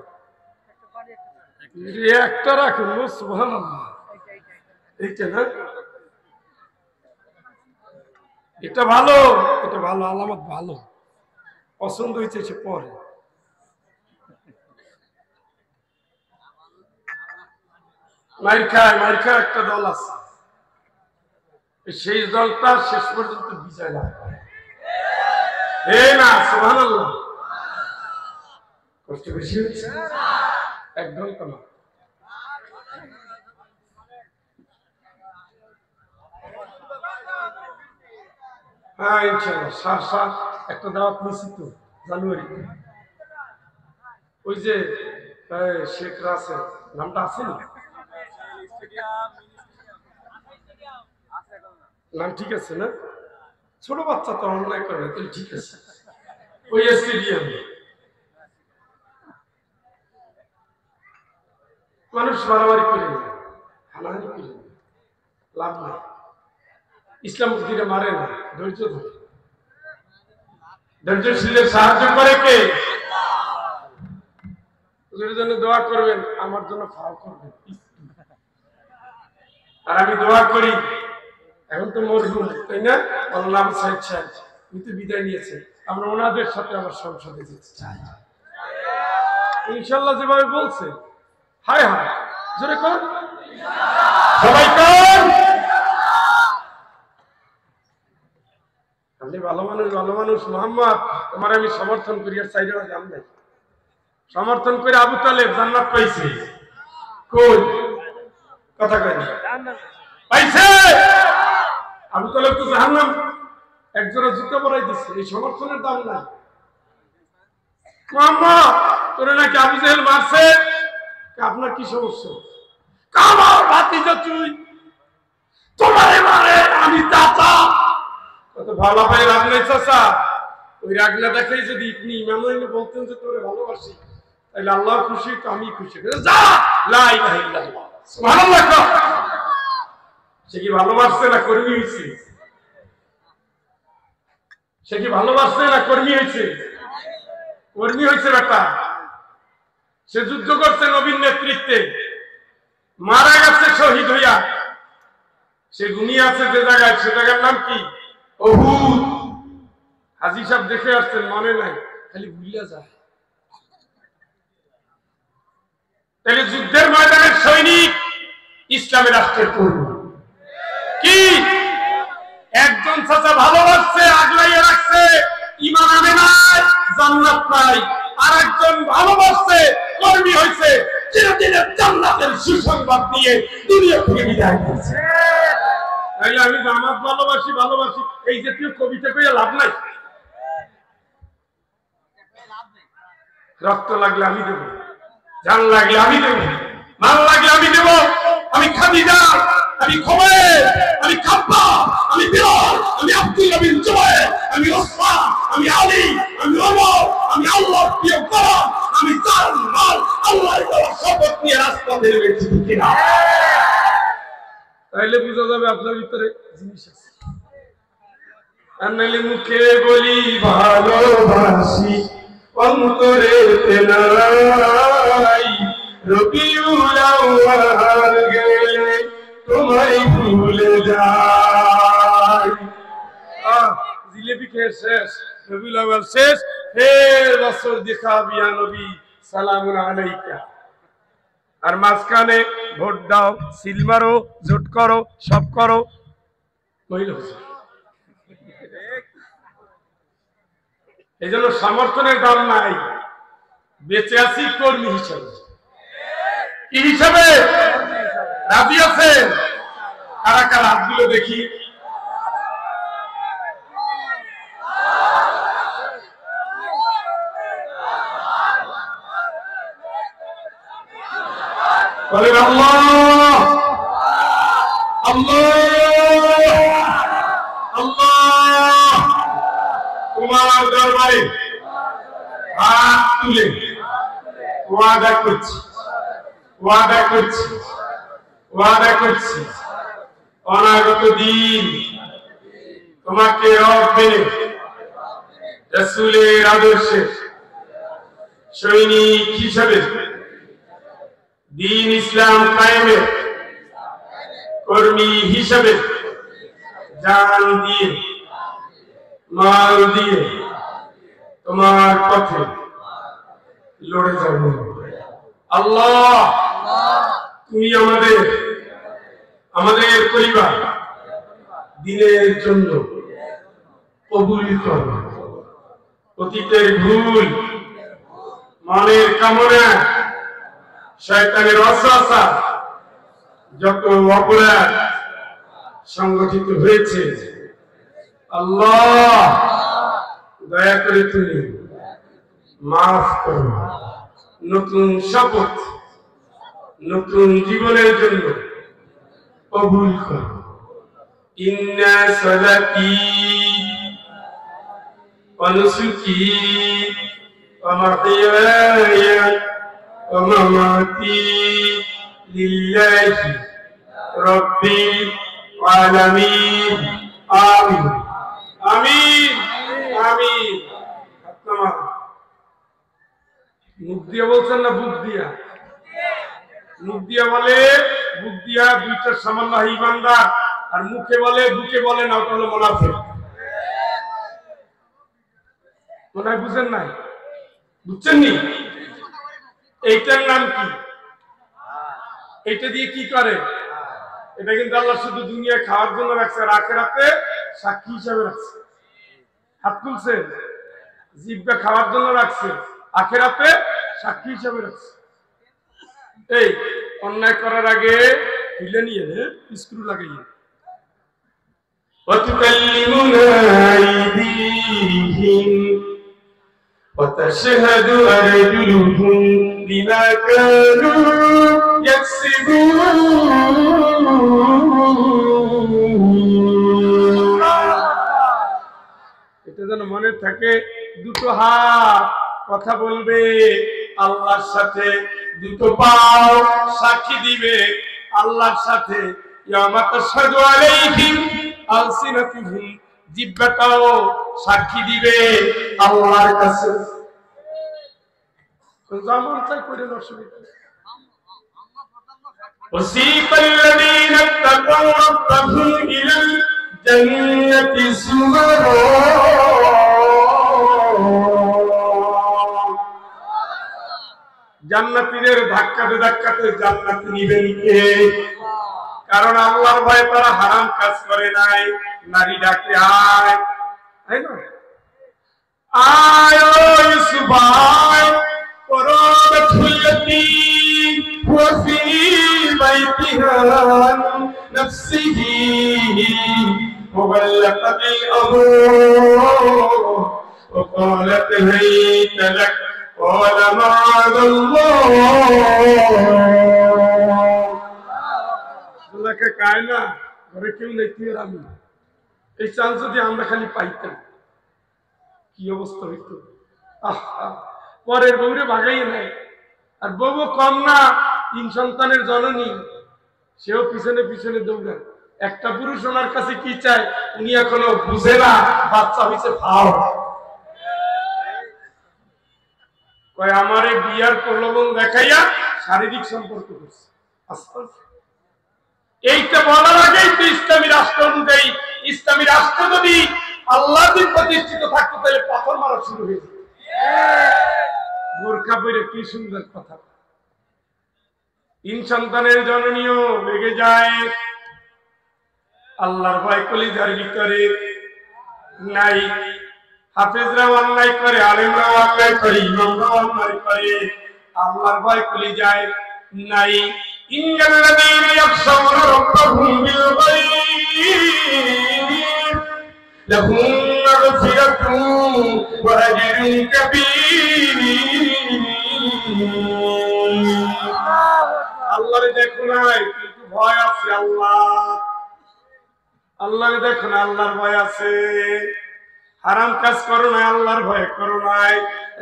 একটা রাখুন সুবহানাল্লাহ এইটা না এটা ভালো আলামত ভালো পছন্দ হয়েছে সে পরে মাইর খায় একটা দল আছে সেই দলটা শেষ পর্যন্ত বিজয় লাভ করে না সুবহানাল্লাহ কষ্ট বেশি হচ্ছে একদম তো না হ্যাঁ ইনশাআল্লাহ সার একটা দাওয়াত নিছি তো জানুয়ারিতে ওই যে শেখ রাসেল নামটা আছে না নাম ঠিক আছে না ছোট বাচ্চা তো অনলাইন করে না তাহলে ঠিক আছে ওই স্টেডিয়াম মানুষ মারামারি করে না হানাহানি করে না লাভ নাই ইসলাম দিকে মারে না ধৈর্য ধরে ধৈর্যশীলের সাহায্য করে কে আল্লাহর জন্য দোয়া করবেন আমার জন্য ফাও করবেন আর আমি দোয়া করি এখন তো মরহুম তাই না আল্লাহ সাহেব সাহেব উনি বিদায় নিয়েছে আমরা ওনাদের সাথে আমার সংসদে যেতে চাই ইনশাআল্লাহ যেভাবে বলছে হায় হায় জোরে কর সবাই কর আপনি ভালো মানুষ মোহাম্মদ, তোমার আমি সমর্থন করি, আর চাইলে জান নাই সমর্থন করে আবু তালেব জান্নাত পাইছে। কই কথা কই না, পাইছে? আবু তালেব তো জাহান্নাম একজোড়া জুতো পরাই দিচ্ছে, এই সমর্থনের দাম নাই। মোহাম্মদ তোরে নাকি আবু জাহেল মারছে, আপনার কি সমস্যা? কামার ভাতিজা তুই, তোমারে মারে আমি চাচা। কত ভালো ভাই রাগ নাই চাচা, ওই রাগ না দেখাই যদি আপনি ইমাম হইলে বলতেন যে তোরে ভালোবাসি, তাহলে আল্লাহ খুশি তো আমি খুশি। যা লা ইলাহা ইল্লাল্লাহ সুবহানাল্লাহ। সে কি ভালোবাসছে না কর্মী হয়েছে? সে কি ভালোবাসছে না কর্মী হয়েছে? কর্মী হয়েছে বেটা। সে যুদ্ধ করছে নবীর নেতৃত্বে, মারা গেছে শহীদ হইয়া। সে ঘুমিয়ে আছে যে জায়গায়, সে জায়গার নাম কি? উহুদ। হাজী সাহেব দেখে আসছেন, মনে নাই, খালি ভুলিয়া যায়। তাহলে যুদ্ধের ময়দানের সৈনিক ইসলামের রাষ্ট্রের কর্মী। কি একজন চাচা ভালোবাসছে, আগলাইয়া রাখছে, ঈমান আনে নাই, জান্নাত নাই। আর একজন ভালোবাসছে, কর্মী হয়েছে, চিরদিনের জান্নাতের সুসংবাদ দিয়ে দুনিয়া থেকে বিদায় নিয়েছে। তাইলে আমি জামাত ভালোবাসি এই জাতীয় কবিতা কইয়া লাভ নাই। রক্ত লাগলে আমি দেব, জান লাগলে আমি দেব, মাল লাগলে আমি দেব। আমি খাদিজা, আমি খোমের, আমি খাব্বা, আমি বিলাল, আমি আব্দুল্লাহ বিন জুবায়ের, আমি ওসমান, আমি আলী, আমি ওমর, আমি আল্লাহর প্রিয় গোলাম, আমি জান মাল আল্লাহর দেওয়া শপথ নিয়ে রাজপথে নেমেছি কিনা। তাইলে বোঝা যাবে আপনার ভিতরে জিনিস আছে। আর নাইলে মুখে বলি ভালোবাসি, অন্তরে নাই। রবিউল আউয়াল গেলে তোমায় ভুলে যাই। জিলেবি খেয়ে শেষ, রবিউল আউয়াল শেষ, ফের বছর দেখা বিয়া নবী সালামুন আলাইকা। আর মাঝখানে ভোট দাও, সিল মারো, জোট করো, সব করো, মহিলা। এই জন্য সমর্থনের দাম নাই, বেঁচে আছি কর্মী হিসাবে। কি হিসাবে রাজি আছেন? কারা কারা হাতগুলো দেখি। বলেন আল্লাহ আল্লাহ আল্লাহ। তোমার দরবারে হাত তুলে ওয়াদা করছি, ওয়াদা করছি, ওয়াদা করছি, অনাগত দিন তোমাকে রব মেনে রাসূলের আদর্শে সৈনিক হিসাবে দ্বীন ইসলাম কায়েমের কর্মী হিসাবে জান দিয়ে মাল দিয়ে তোমার পথে লড়ে যাব। আল্লাহ তুমি আমাদের পরিবার দিনের জন্য কবুল করো। অতীতের ভুল, মনের কামনা, শয়তানের ওয়াসওয়াসা, যত অপরাধ সংগঠিত হয়েছে, আল্লাহ দয়া করে তুমি মাফ করো। নতুন শপথ, নতুন জীবনের জন্য কবুল করো। ইন্না সালাতি ওয়া নুসুকি ওয়া মাহইয়ায়া ওয়া মামাতি লিল্লাহি রাব্বিল আলামিন। আমিন আমিন আমিন। আপনারা মুখ দিয়ে বলছেন না বুক দিয়া? মুখ দিয়া বলে, বুক দিয়া দুইটার সামান্য ইমানদার, আর মুখে বলে, বুকে বলে না, ওটা হলো মুনাফিক। মনে হয় বুঝেন নাই? বুঝছেন নি? এইটার নাম কি? এইটা দিয়ে কি করে? এটা কিন্তু আল্লাহ শুধু দুনিয়া খাওয়ার জন্য রাখছে, আর আখিরাতে সাক্ষী হিসাবে রাখছে। হাত তুলছে, জিহ্বা খাওয়ার জন্য রাখছে, আখিরাতে সাক্ষী হিসাবে রাখছে। এই অন্যায় করার আগে তুলে নিয়ে স্ক্রু লাগাইয়ে وتكلمنا أيديهم وتشهد أرجلهم بما كانوا يكسبون। এটা যেন মনে থাকে, দুটো হাত কথা বলবে আল্লাহর সাথে, দুটো পাও সাক্ষী দিবে আল্লাহর সাথে। ইয়ামা তাশহাদু আলাইহিম আলসিনাতুহুম, জিহ্বাটাও সাক্ষী দিবে আল্লাহর কাছে। যেমন চাই করে অসুবিধা। وسيق الذين اتقوا ربهم إلى الجنة زمرا জান্নাতীদের ধাক্কাতে ধাক্কাতে জান্নাত নিবেন কে? কারণ আল্লাহর ভয়ে তারা হারাম কাজ করে নাই। নারী ডাকে আয়, তাই না? আয় ও ইউসুফ আয়, পরবতুল্লাতি ওয়া ফি বাইতিহা নাফসিহি মুবাল্লাকাতিল আবু ওয়া ক্বালাত হাইতা লাক قال معاذ الله কায়না ঘরে কেউ নেই, তুই আর আমি। এই চান্স যদি আমরা খালি পাইতাম কি অবস্থা হইতো। পরের বউরে ভাগাইয়ে নেয়, আর বউ কম না, 3 সন্তানের জননী, সেও পিছনে পিছনে দৌড়ায়। একটা পুরুষ ওনার কাছে কি চায় উনি এখনো বুঝে না, বাচ্চা হয়েছে ভাও। কয় আমারে বিয়ার প্রলোভন দেখাইয়া শারীরিক সম্পর্ক করছে। এইটা বলার আগেই তো ইসলামী রাষ্ট্র অনুযায়ী, ইসলামী রাষ্ট্র যদি আল্লাহ দিন প্রতিষ্ঠিত থাকতো তাহলে পাথর মারা শুরু হয়ে যেত। বোরখা পরে কি সুন্দর কথা। 3 সন্তানের জননীও লেগে যায়। আল্লাহর ভয় কলিজার ভিতরে নাই। হাফেজরাও অন্যায় করে, আলেমরাও অন্যায় করে, ইমামরাও অন্যায় করে, আল্লাহর ভয় কলিজায় নাই। ইন্নাল্লাযীনা ইয়াখশাউনা রাব্বাহুম বিল গায়ব লাহুম মাগফিরাতুন ওয়া আজরুন কাবীর। আল্লাহরে দেখো নাই কিন্তু ভয় আছে আল্লাহ। আল্লাহরে দেখো না, আল্লাহর ভয় আছে। হারাম কাজ করো নাই, আল্লাহর ভয় করো নাই।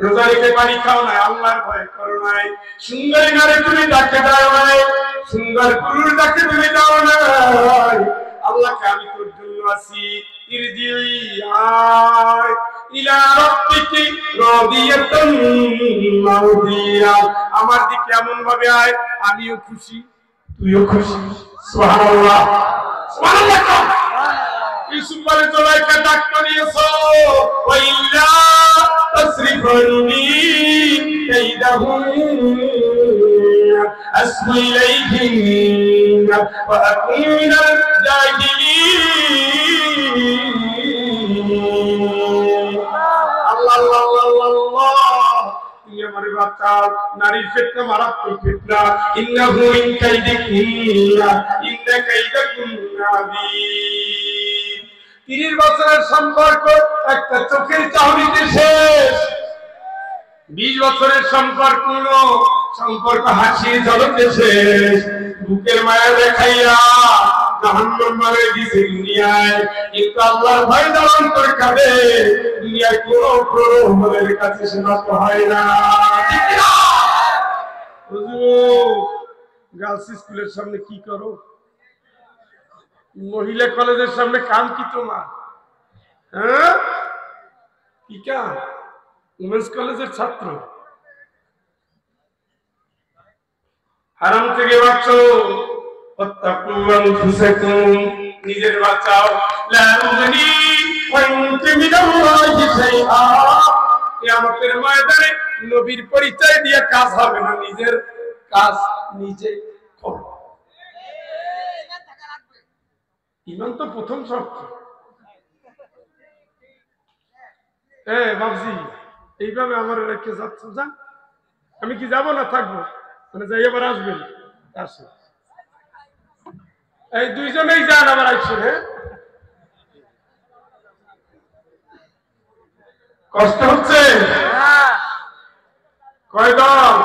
রোজা রেখে পানি খাও নাই, আল্লাহর ভয় করো নাই। সুন্দরী নারী তুমি ডাকে দাও নাই, সুন্দর পুরুষ ডাকে তুমি দাও নাই। আল্লাহকে আমি তোর জন্য আছি। ইরজিই আয় ইলা রাব্বিকি রাদিয়াতান মারদিয়া, আমার দিকে এমন ভাবে আয় আমিও খুশি তুইও খুশি। সুবহানাল্লাহ, সুবহানাল্লাহ। ইউসুফ আলাইহিস সালামকে ডাক করিয়েছো, ওয়া ইল্লা তাসরিফুনি কাইদাহুম আসবু ইলাইহিম ওয়া আকুন মিনাল জাহিলিন। আল্লাহ আল্লাহ আল্লাহ, তুমি আমারে বাঁচাও। নারীর ফিতনা মারাত্মক ফিতনা। ইন্নাহু মিন কাইদিকুন্না ইন্না কাইদাকুন্না আযীম। 30 বছরের সম্পর্ক একটা চোখের চাহনিতে শেষ। 20 বছরের সম্পর্ক হাসির ঝলকে শেষ। বুকের মায়া দেখাইয়া জাহান্নাম মারে দিছে দুনিয়ায়, কিন্তু আল্লাহর ভয় ধারণ করে কাঁদে দুনিয়ায় কোনো প্রলোভনের কাছে সে নষ্ট হয় না। হুজুর, গার্লস স্কুলের সামনে কি করো? মহিলা কলেজের সামনে কাম কি তোমার? হ্যাঁ, কি কাম? উমেন্স কলেজের ছাত্র। হারাম থেকে বাঁচো, ওয়াত্তাকু আনফুসাকুম, নিজের বাঁচাও। লা তুগনি আনকুম মিনাল্লাহি শাইআ, কিয়ামতের ময়দানে নবীর পরিচয় দিয়ে কাজ হবে না, নিজের কাজ নিজে করো। ঈমান তো প্রথম শর্ত। বাবজি এইভাবে আমার রেখে যাচ্ছ যা, আমি কি যাব না থাকবো? মানে যাই এবার আসবেন, আসে এই দুইজনেই যান আবার আসছেন। হ্যাঁ কষ্ট হচ্ছে? কয় দল?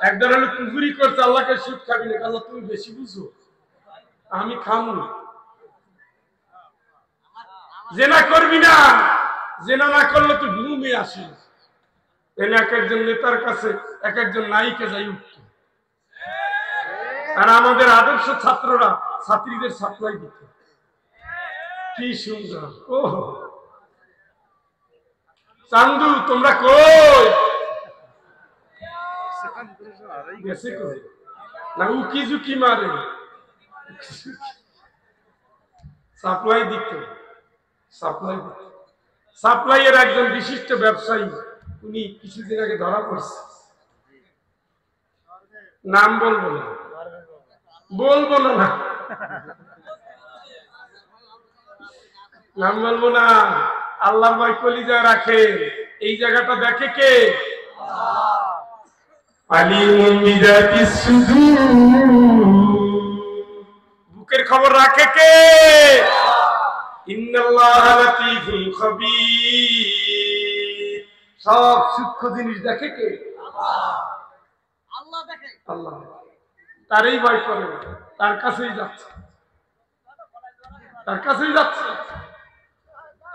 একদল হলো পুকুরি করছে, আল্লাহকে সুদ খাবি না, আল্লাহ তুমি বেশি বুঝো, আমি খামু। জেনা করবি না, জেনা না করলে তুই ঘুমে আসিস। এনে এক একজন নেতার কাছে এক একজন নায়িকা যাই উঠত, আর আমাদের আদর্শ ছাত্ররা ছাত্রীদের সাপ্লাই দিত। কি সুন্দর! ও চান্দু তোমরা কই গেছে কই? না উকি ঝুঁকি মারে, সাপ্লাই দিত, সাপ্লাই দিত। সাপ্লাইয়ের একজন বিশিষ্ট ব্যবসায়ী, উনি কিছুদিন আগে ধরা পড়ছে। নাম বলবো না, বলবো না, না নাম বলবো না। আল্লাহর ভয় কলিজায় রাখে, এই জায়গাটা দেখে কে? আলিমুন বিযাতিস সুদূর, বুকের খবর রাখে কে? ইন্নাল্লাহা লাতীফুল খবীর, সব সূক্ষ্ম জিনিস দেখে কে? আল্লাহ দেখে। আল্লাহ তারই ভয় করে, তার কাছেই যাচ্ছে, তার কাছেই যাচ্ছে,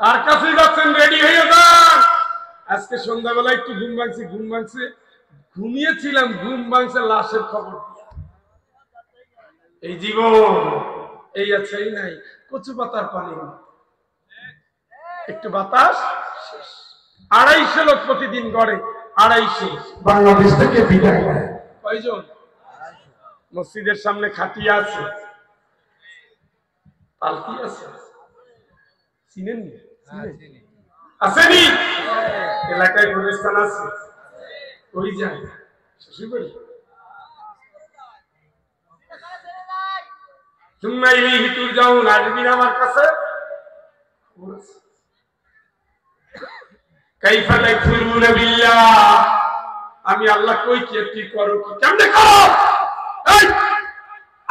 তার কাছেই যাচ্ছেন। রেডি হয়ে যান। আজকে সন্ধ্যাবেলা একটু ঘুম ভাঙছে, ঘুম ভাঙছে, ঘুমিয়েছিলাম, ঘুম ভাঙছে লাশের খবর দিয়া। এই জীবন এই আছে এই নাই, কচু পাতার পানি, একটু বাতাস শেষ। 250 লোক প্রতিদিন গড়ে, 250 বাংলাদেশ থেকে বিদায় নেয়। কয়জন? মসজিদের সামনে খাটিয়া আছে, পালকি আছে, চিনেন আসেনি? এলাকায় প্রতিষ্ঠান আছে, ওই যায় শ্বশুরবাড়ি। সুম্মা ইলাইহি তুরজাউন, আসবিন আমার কাছে। কাইফা তাকফুরুনা বিল্লাহ, আমি আল্লাহ কই কি তুই করো কি? কেমনে করো? এই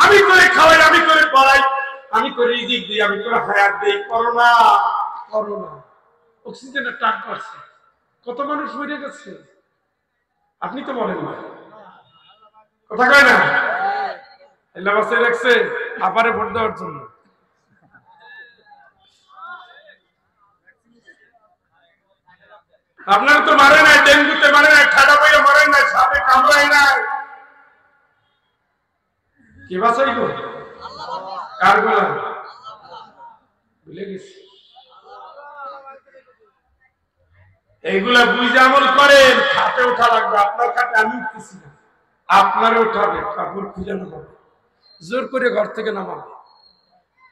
আমি করে খাওয়াই, আমি করে পড়াই, আমি করে রিজিক দিই, আমি করে হায়াত দেই, করো না, করো না। অক্সিজেনের টান পাচ্ছে, কত মানুষ মরে গেছে, আপনি তো বলেন না, কথা কয় না? আল্লাহ বাঁচিয়ে রাখছে আবারে ভোট দেওয়ার জন্য। আপনার তো মারে নাই, ডেঙ্গুতে মারে নাই, ঠাডা পাইয়া মারে নাই, সাপে কামড়ায় নাই, কে বাঁচাইল? কার গোলাম? ভুলে গেছি। এইগুলা বুঝে আমল করেন, খাটে ওঠা লাগবে। আপনার খাটে আমি উঠতেছি না, আপনারে উঠাবে, কাপড় খুঁজে নামাবে, জোর করে ঘর থেকে নামাবে।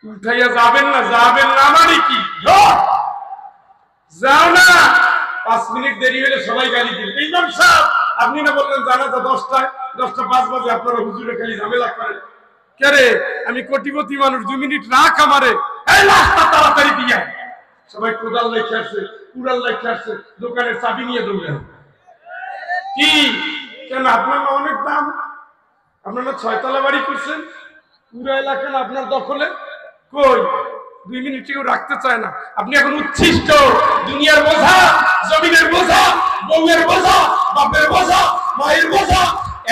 উঠাইয়া যাবেন না, যাবেন না মানে কি? যাও না, 5 মিনিট দেরি হলে সবাই গালি দিবে। ইমাম সাহেব আপনি না বললেন জানাজা 10টায়, 10:05 বাজে আপনারা হুজুরে খালি ঝামেলা করেন। কে রে, আমি কোটিপতি মানুষ, 2 মিনিট রাখ আমারে, এই লাশটা তাড়াতাড়ি দিয়া। সবাই কোদাল লেখে আসছে, কুড়াল লেখে আসছে, দোকানের চাবি নিয়ে দৌড়েন। কি কেন? আপনার না অনেক দাম, আপনার না 6 তলা বাড়ি করছেন, পুরো এলাকা না আপনার দখলে। কই 2 মিনিট কেউ রাখতে চায় না। আপনি এখন উচ্ছিষ্ট, দুনিয়ার বোঝা, জমিনের বোঝা, বউয়ের বোঝা, বাপের বোঝা, মায়ের বোঝা।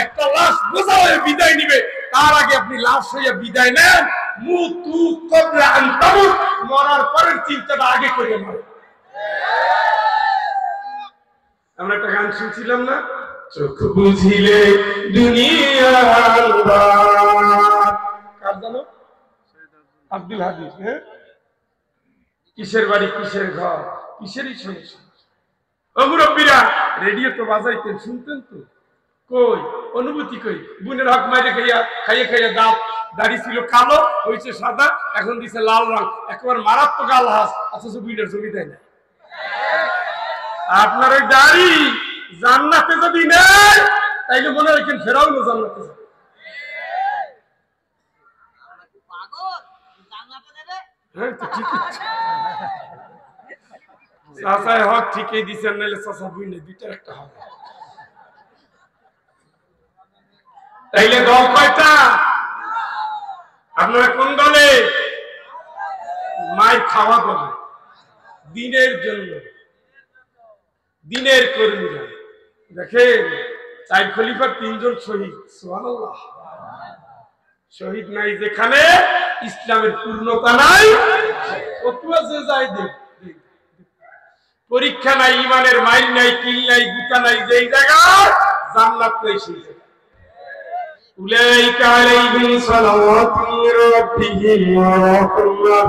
একটা লাশ বোঝা হয়ে বিদায় নিবে, তার আগে আপনি লাশ হইয়া বিদায় নেন। মুতু কবরা আন তামুত, মরার পরের চিন্তাটা আগে করে মরে। আমরা একটা গান শুনছিলাম না, চোখ বুঝিলে দুনিয়ার আন্ধার, কার জানো? আব্দুল হাদিস। হ্যাঁ, কিসের বাড়ি, কিসের ঘর, কিসেরই সমস্যা। ও মুরব্বীরা, রেডিও তো বাজাইতেন, শুনতেন তো, কই অনুভূতি কই? বুনের হক মাইরে খাইয়া খাইয়া খাইয়া দাঁত, দাড়ি ছিল কালো, হয়েছে সাদা, এখন দিছে লাল রং, একেবারে মারাত্মক আলহাস, অথচ বুনের জমি দেয় না। আপনার ওই দাড়ি জান্নাতে যদি নেয়, তাইলে মনে রাখেন ফেরাউনও জান্নাতে যাবে। চাচায় হক ঠিকই দিচ্ছেন, নাহলে চাচা বুঝলে দুইটার একটা হবে। তাইলে দল কয়টা? আপনারা কোন দলে? মাই খাওয়া দলে, দিনের জন্য, দিনের কর্মীরা। দেখেন চার খলিফার 3 জন শহীদ, সুবহানাল্লাহ। শহীদ নাই যেখানে ইসলামের পূর্ণতা নাই, ফতুয়া যে যায় দেখ, পরীক্ষা নাই, ইমানের মাইল নাই, কিল নাই, গুতা নাই, যেই জায়গা জান্নাত নাই সেই জায়গা। উলাইকা আলাইহিম সালাওয়াতু মির রাব্বিহিম ওয়া রাহমাতুল্লাহ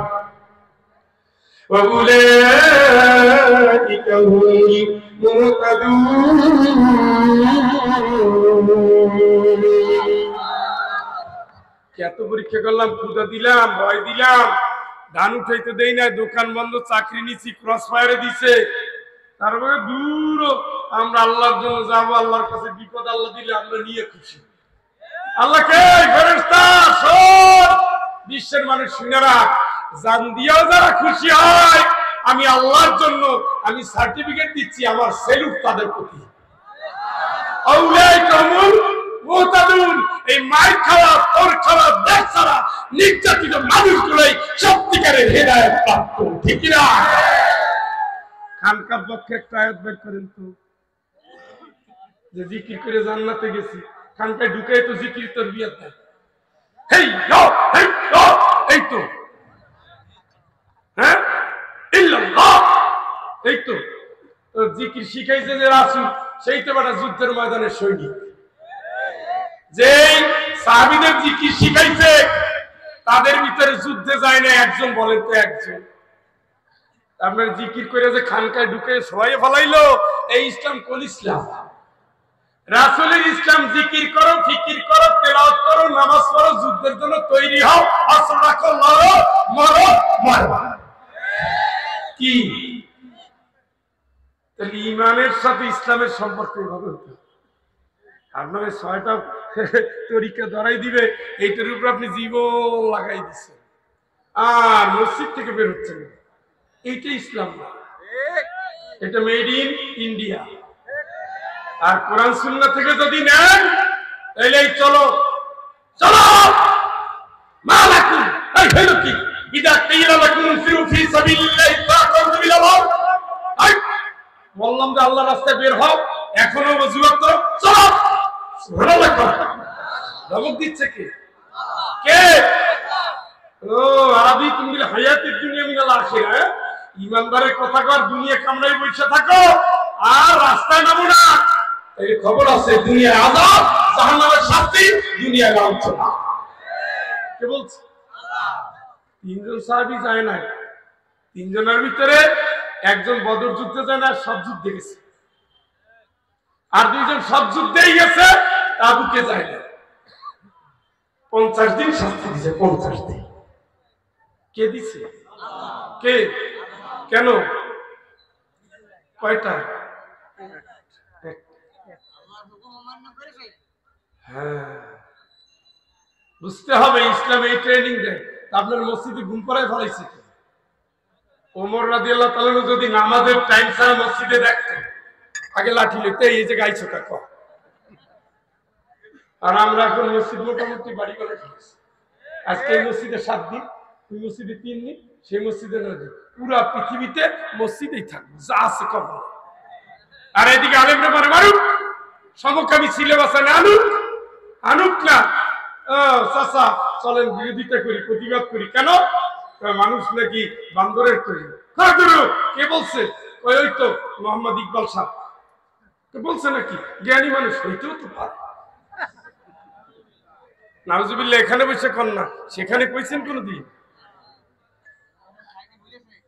ওয়া উলাইকা হুমুল মুহতাদুন। এত পরীক্ষা করলাম, ক্ষুধা দিলাম, ভয় দিলাম, ধান উঠাইতে দেই না, দোকান বন্ধ, চাকরি নিছি, ক্রস ফায়ারে দিছে, তারপরে দূর আমরা আল্লাহর জন্য যাবো, আল্লাহর কাছে বিপদ আল্লাহ দিলে আমরা নিয়ে খুশি। আল্লাহকে ফেরেশতা সব বিশ্বের মানুষ শুনে রাখ, জান দিয়েও যারা খুশি হয়, আমি আল্লাহর জন্য আমি সার্টিফিকেট দিচ্ছি, আমার সেলুট তাদের প্রতি। আউলাইকা হুমুল মুহতাদুন। এই মাইর খাওয়া, তোর খাওয়া, দেশ ছাড়া নির্যাতিত মানুষগুলোই সত্যিকারের হেদায়েত প্রাপ্ত, ঠিক না? খানকার পক্ষে একটা আয়াত বের করেন তো, যে জিকির করে জান্নাতে গেছি, খানকায় ঢুকে তো জিকির তরবিয়ত দেয়, হেই লো হেই লো, এই তো, হ্যাঁ ইল্লাল্লাহ, এই তো জিকির শিখাইছে যে রাসূল, সেই তো বড় যুদ্ধের ময়দানে সৈনিক। যেই সাহাবীদের জিকির শিখাইছে তাদের ভিতরে যুদ্ধে যায় না একজন, বলেন তো একজন। আপনার জিকির করে যে খানকায় ঢুকে সবাই ফলাইলো, এই ইসলাম কোন ইসলাম? রাসূলের ইসলাম জিকির করো, ফিকির করো, তেলাওয়াত করো, নামাজ পড়ো, যুদ্ধের জন্য তৈরি হও, অস্ত্র রাখো, লড়ো, মরো, মারো। কি তাহলে ইমানের সাথে ইসলামের সম্পর্ক এভাবে হতে? আপনার 6টা তরিকা ধরাই দিবে, এইটার উপর আপনি জীবন লাগাই দিচ্ছেন, আর মসজিদ থেকে বের হচ্ছেন, এইটা ইসলাম না, এটা মেড ইন ইন্ডিয়া। আর কোরআন সুন্নাহ থেকে যদি নেন, তাহলে চলো চলো মালাকুম, এই হলো কি, ইদা কিলা লাকুম ফিরু ফি সাবিলিল্লাহি ফাকুম বিল্লাহ, এই বললাম যে আল্লাহর রাস্তায় বের হও, এখনো ওযুয়াত করো, চলো সুবহানাল্লাহ। ধমক দিচ্ছে কে? কে? ও আরবি তুমি হায়াতের দুনিয়া মিনাল আখিরা, ইমানদারের কথা কর, দুনিয়া কামড়াই বসে থাকো আর রাস্তায় নামো না, এই খবর আছে দুনিয়ার আযাব, জাহান্নামের শাস্তি, দুনিয়া লাঞ্ছনা। কে বলছে? আল্লাহ। 3 জন সাহাবী যায় না, 3 জনের ভিতরে একজন বদর যুদ্ধে যায় না, সব যুদ্ধে গেছে, আর 2 জন সব যুদ্ধেই গেছে, তাবুকে যায় না। 50 দিন শাস্তি দিছে, 50 দিন। কে দিছে? কে? কেন? কয়টা? হ্যাঁ, বুঝতে হবে ইসলাম এই ট্রেনিং দেয়। আপনার মসজিদে ঘুম পাড়ায় ফলাইছে ওমর রাদিয়াল্লাহু তাআলা যদি নামাজের টাইম ছাড়া মসজিদে দেখতেন, আগে লাঠি লইতে এই যে গাইছো কাকা। আর আমরা এখন মসজিদ মোটামুটি বাড়ি করে ফেলেছি। আজকে এই মসজিদে 7 দিন, ওই মসজিদে 3 দিন, সেই মসজিদে 9 দিন, পুরা পৃথিবীতে মসজিদেই থাকবে, যা আছে কবর। আর এদিকে আলেমরা মানে মারুক, সমকামী সিলেবাস আনুক, আনুক না, চাচা চলেন বিরোধিতা করি, প্রতিবাদ করি। কেন? মানুষ নাকি বান্দরের তৈরি। কে বলছে? ওই তো মোহাম্মদ ইকবাল সাহেব বলছে নাকি, জ্ঞানী মানুষ হইতেও তো পারে। নাউজুবিল্লাহ, এখানে বসে কন না, সেখানে কইছেন কোনদিন?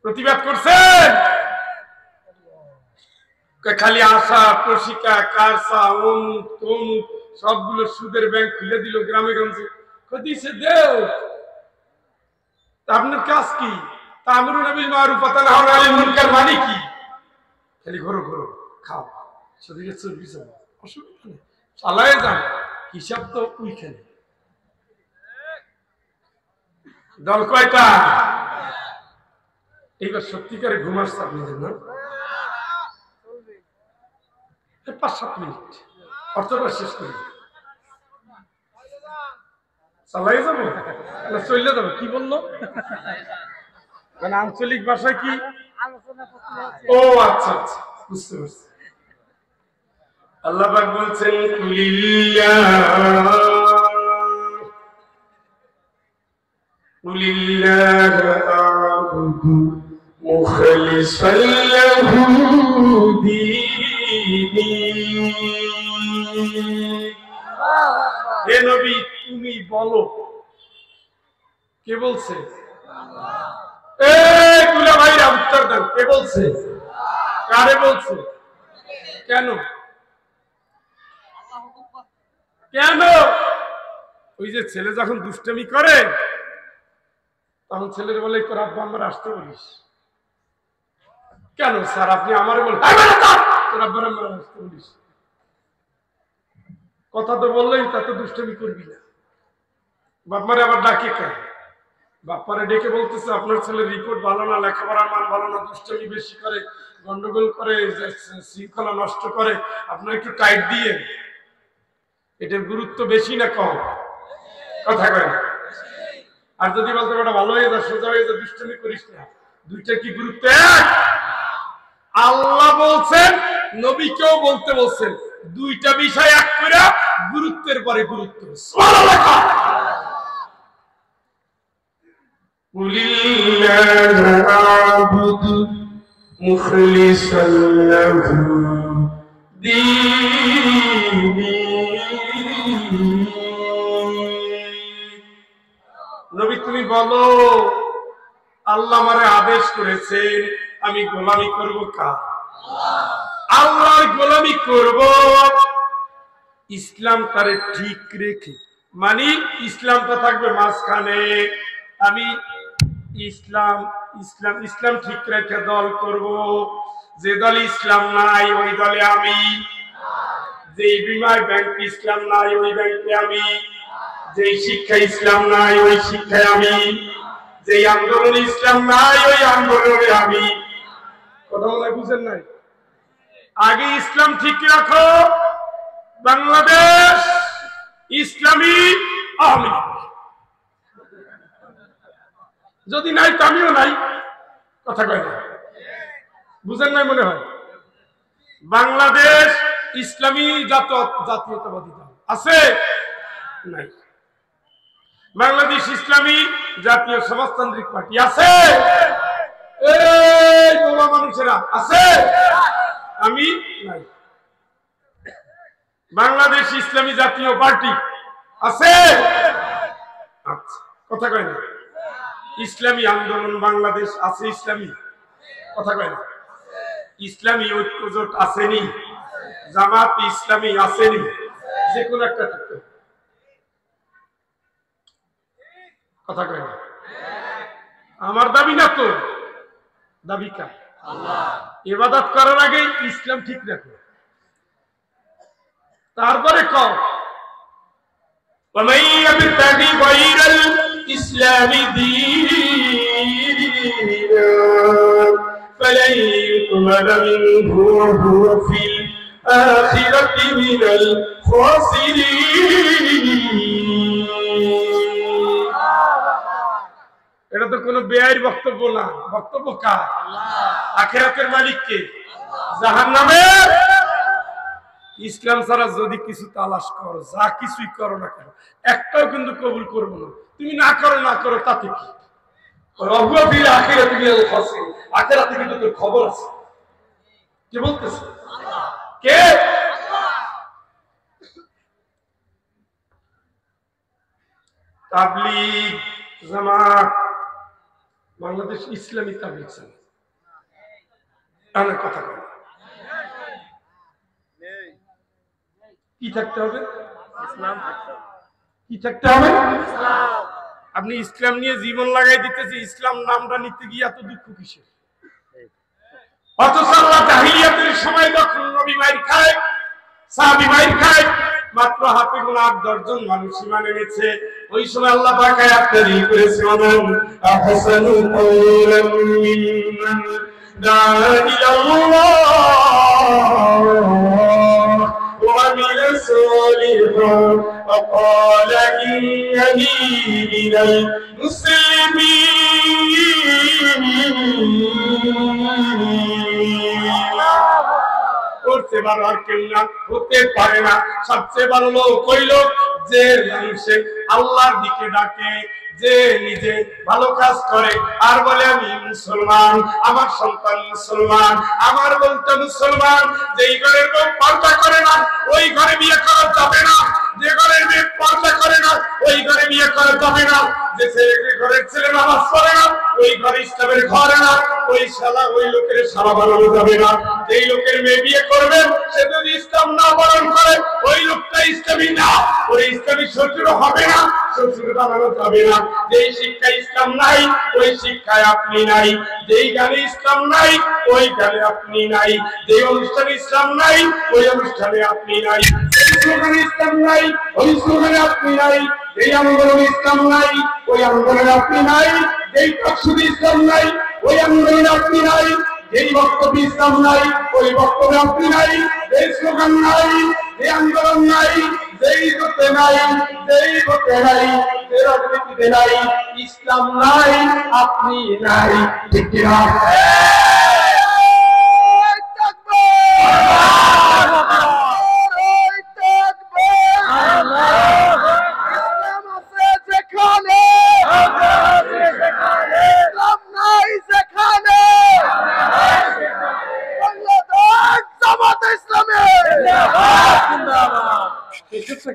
প্রতিবাদ করছেন? খালি আশা, প্রশিকা, কারসা, অমুক তমুক সবগুলো সুদের ব্যাংক খুলে দিল গ্রামে গঞ্জে, দিছে দেও। আপনার কাজ কি? তা'মুরুনা বিল মা'রুফ ওয়া তানহাউনা আনিল মুনকার মানে কি? খালি ঘোরো ঘোরো, খাও, শরীরে চর্বি জমা, অসুবিধা নেই, চালায় যান, হিসাব তো ওইখানে। দল কয়টা? এইবার সত্যিকারে ঘুম আসছে আপনাদের না? 5-7 মিনিট অর্থটা শেষ করি, চালাই যাবো না চলে যাবো? কি বললো? মানে আঞ্চলিক ভাষায় কি? ও আচ্ছা আচ্ছা, বুঝতে পারছি। আল্লাহ পাক বলছেন কুলিল্লাহ আ'বুদু মুখলিসান লাহু দীনি। হে নবী তুমি বলো। কে বলছে? এই দুলা ভাইরা উত্তর দেন, কে বলছে? কারে বলছে? কেন কেন? ওই যে ছেলে যখন দুষ্টামি করে তখন ছেলের বলে তোর আব্বা আমার আসতে বলিস কেন? স্যার আপনি আমারে বলেন তোর আব্বার আমার আসতে বলিস, কথা তো বললেই তা তো দুষ্টামি করবি না। বাপমারে আবার ডাকে কেন? বাপ্পারে ডেকে বলতেছে আপনার ছেলের রিপোর্ট ভালো না, লেখাপড়ার মান ভালো না, দুষ্টামি বেশি করে, গন্ডগোল করে, শৃঙ্খলা নষ্ট করে, আপনার একটু টাইট দিয়ে। এটার গুরুত্ব বেশি না কম? কথা কয় না? আর যদি বলতে ওটা ভালো হয়ে যা, সোজা হয়ে যা, দুষ্টামি করিস না, দুইটা কি গুরুত্ব এক? আল্লাহ বলছেন, নবীকেও বলতে বলছেন, দুইটা বিষয় এক করে গুরুত্বের পরে গুরুত্ব। সুবহানাল্লাহ। কুলিল্লাহ আ'বুদু মুখলিসান লাহু দীনি। নবী তুমি বলো আল্লাহ আমারে আদেশ করেছেন আমি গোলামি করব কার? আল্লাহর গোলামি করব, ইসলামটারে ঠিক রেখে। মানে ইসলামটা থাকবে মাঝখানে, আমি ইসলাম ইসলাম ইসলাম ঠিক রেখে দল করব। যে দলে ইসলাম নাই ওই দলে আমি, যে বিমায় ব্যাংক ইসলাম নাই ওই ব্যাংকে আমি, যে শিক্ষা ইসলাম নাই ওই শিক্ষায় আমি, যে আন্দোলনে ইসলাম নাই ওই আন্দোলনে আমি। কথা বলে বুঝেন নাই? আগে ইসলাম ঠিক রাখো, বাংলাদেশ ইসলামী আওয়ামী লীগ, যদি নাই তো আমিও নাই। কথা কয় না? বুঝেন নাই মনে হয়? বাংলাদেশ ইসলামী জাতীয়তাবাদী দল আছে নাই? বাংলাদেশ ইসলামী জাতীয় সমাজতান্ত্রিক পার্টি আছে? এই বাবা মানুষেরা আছে? আমি নাই। বাংলাদেশ ইসলামী জাতীয় পার্টি আছে? আচ্ছা, কথা কয় না? ইসলামী আন্দোলন বাংলাদেশ আছে? ইসলামী, কথা কয় না? ইসলামী ঐক্যজোট আসেনি? জামাত ইসলামী আসেনি? যে কোনো একটা থাকতে, কথা কয় না? আমার দাবি না তো, দাবি কার? ইবাদত করার আগে ইসলাম ঠিক রাখো, তারপরে কর। ومن يبتغي غير الإسلام دينا فلن يقبل منه وهو في الآخرة من الخاسرين। এটা তো কোনো বেআইর বক্তব্য না, বক্তব্য কার? আখিরাতের মালিক কে? জাহান্নামের। ইসলাম ছাড়া যদি কিছু তালাশ করো, যা কিছুই করো না কেন, একটাও কিন্তু কবুল করবো না। তুমি না করো তাতে কি? আখিরাতে কিন্তু তোর খবর আছে। কে বলতেছে? কে? তাবলীগ জামাত, বাংলাদেশ ইসলামী তাবলীগ জামাত, কথা বলে কি থাকতে হবে? ইসলাম কি থাকতে হবে? আপনি ইসলাম নিয়ে জীবন লাগাই দিতেছে, ইসলাম নামটা নিতে গিয়ে এত দুঃখ কিসের? অথচ আল্লাহ জাহিলিয়াতের সময় যখন নবী মাইর খায়, সাহাবী মাইর খায়, মাত্র হাতে গোনা 8-10 জন মানুষ ঈমান এনেছে। ওই সময় আল্লাহ পাক আয়াত নাযিল করেছে, আহসানু কওলাম মিম্মান দাআ ইলাল্লাহ وقال إنني من المسلمين করতে পারো আর কেউ না, হতে পারে না। সবচেয়ে ভালো লোক ওই লোক যে মানুষে আল্লাহর দিকে ডাকে, যে নিজে ভালো কাজ করে আর বলে আমি মুসলমান, আমার সন্তান মুসলমান, আমার বলতে মুসলমান। যেই ঘরের বউ পর্দা করে না ওই ঘরে বিয়ে করা যাবে না, যে ঘরের মেয়ে পর্দা করে না ওই ঘরে বিয়ে করা যাবে না, যে ঘরের ছেলে নামাজ পড়ে না ওই ঘরে ইসলামের ঘরে না, ওই শালা ওই লোকের শালা বানানো যাবে না। যেই লোকের মেয়ে বিয়ে করবেন সে যদি ইসলাম না পালন করে ওই লোকটা ইসলামী না, ওই ইসলামী শ্বশুর হবে না, শ্বশুর বানানো যাবে না। যেই শিক্ষায় ইসলাম নাই ওই শিক্ষায় আপনি নাই, যেই গানে ইসলাম নাই ওই গানে আপনি নাই, যেই অনুষ্ঠানে ইসলাম নাই ওই অনুষ্ঠানে আপনি নাই, যেই স্লোগানে ইসলাম নাই ওই স্লোগানে আপনি নাই, যেই আন্দোলনে ইসলাম নাই ওই আন্দোলনে আপনি নাই, যেই তকসুরে ইসলাম নাই ওই আন্দোলনে আপনি নাই, যেই বক্তব্য ইসলাম নাই ওই বক্তব্যে আপনি নাই, যেই স্লোগান নাই, যে আন্দোলন নাই, যেই করতে নাই, যেই করতে নাই, যে রাজনীতিতে নাই, ইসলাম নাই, আপনি নাই। ঠিক কিনা?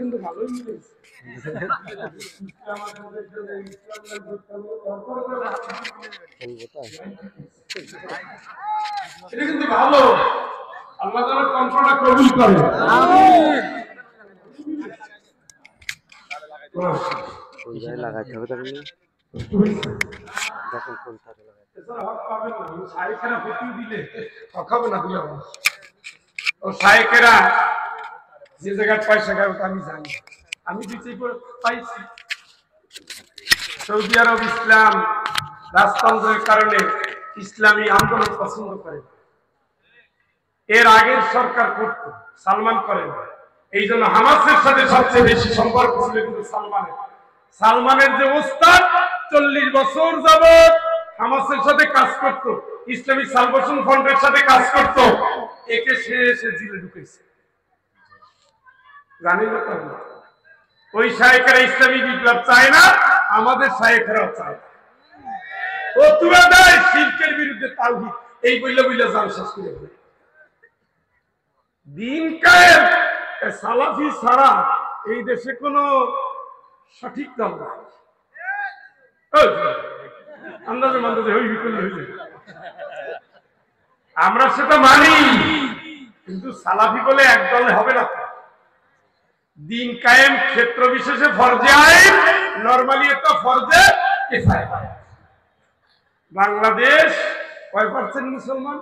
কিন্তু ভালোই মিলেছে। এটা কিন্তু ভালো, আল্লাহ তাআলা কণ্ঠটা কবুল করে। লাগাইতে হবে তাহলে যখন কোন তারে লাগাইতে হক পাবেন না, শায়েখেরা ফতোয়া দিলে হক হবে না দিলে হবে। ও শায়েখেরা যে জায়গায় পয়সা খায় ওটা আমি জানি, আমি দিচ্ছি পাইছি। সৌদি আরব ইসলাম রাজতন্ত্রের কারণে ইসলামী আন্দোলন পছন্দ করে, এর আগের সরকার করত, সালমান করে না। এই জন্য হামাসের সাথে সবচেয়ে বেশি সম্পর্ক ছিল কিন্তু সালমানের। সালমানের যে ওস্তাদ 40 বছর যাবত হামাসের সাথে কাজ করত, ইসলামিক সালভেশন ফ্রন্টের সাথে কাজ করত, একে সে জেলে ঢুকেছে। জানি না তো, ওই শায়েখেরা ইসলামী বিপ্লব চায় না, আমাদের শায়েখেরাও চায়। ও তুলে দেয় শিরকের বিরুদ্ধে তাওহীদ, এই বইলা বইলা জান শেষ করে দেয়। দিন কায়েম সালাফি ছাড়া এই দেশে কোনো সঠিক দল নাই। আন্দাজে মান্দাজে হই বিকল হইলে আমরা সেটা মানি, কিন্তু সালাফি বলে এক দলে হবে না। দিন কায়েম ক্ষেত্র বিশেষে ফরজে আইন, নরমালি এটা ফরজে কিফায়া। বাংলাদেশ কয় পার্সেন্ট মুসলমান?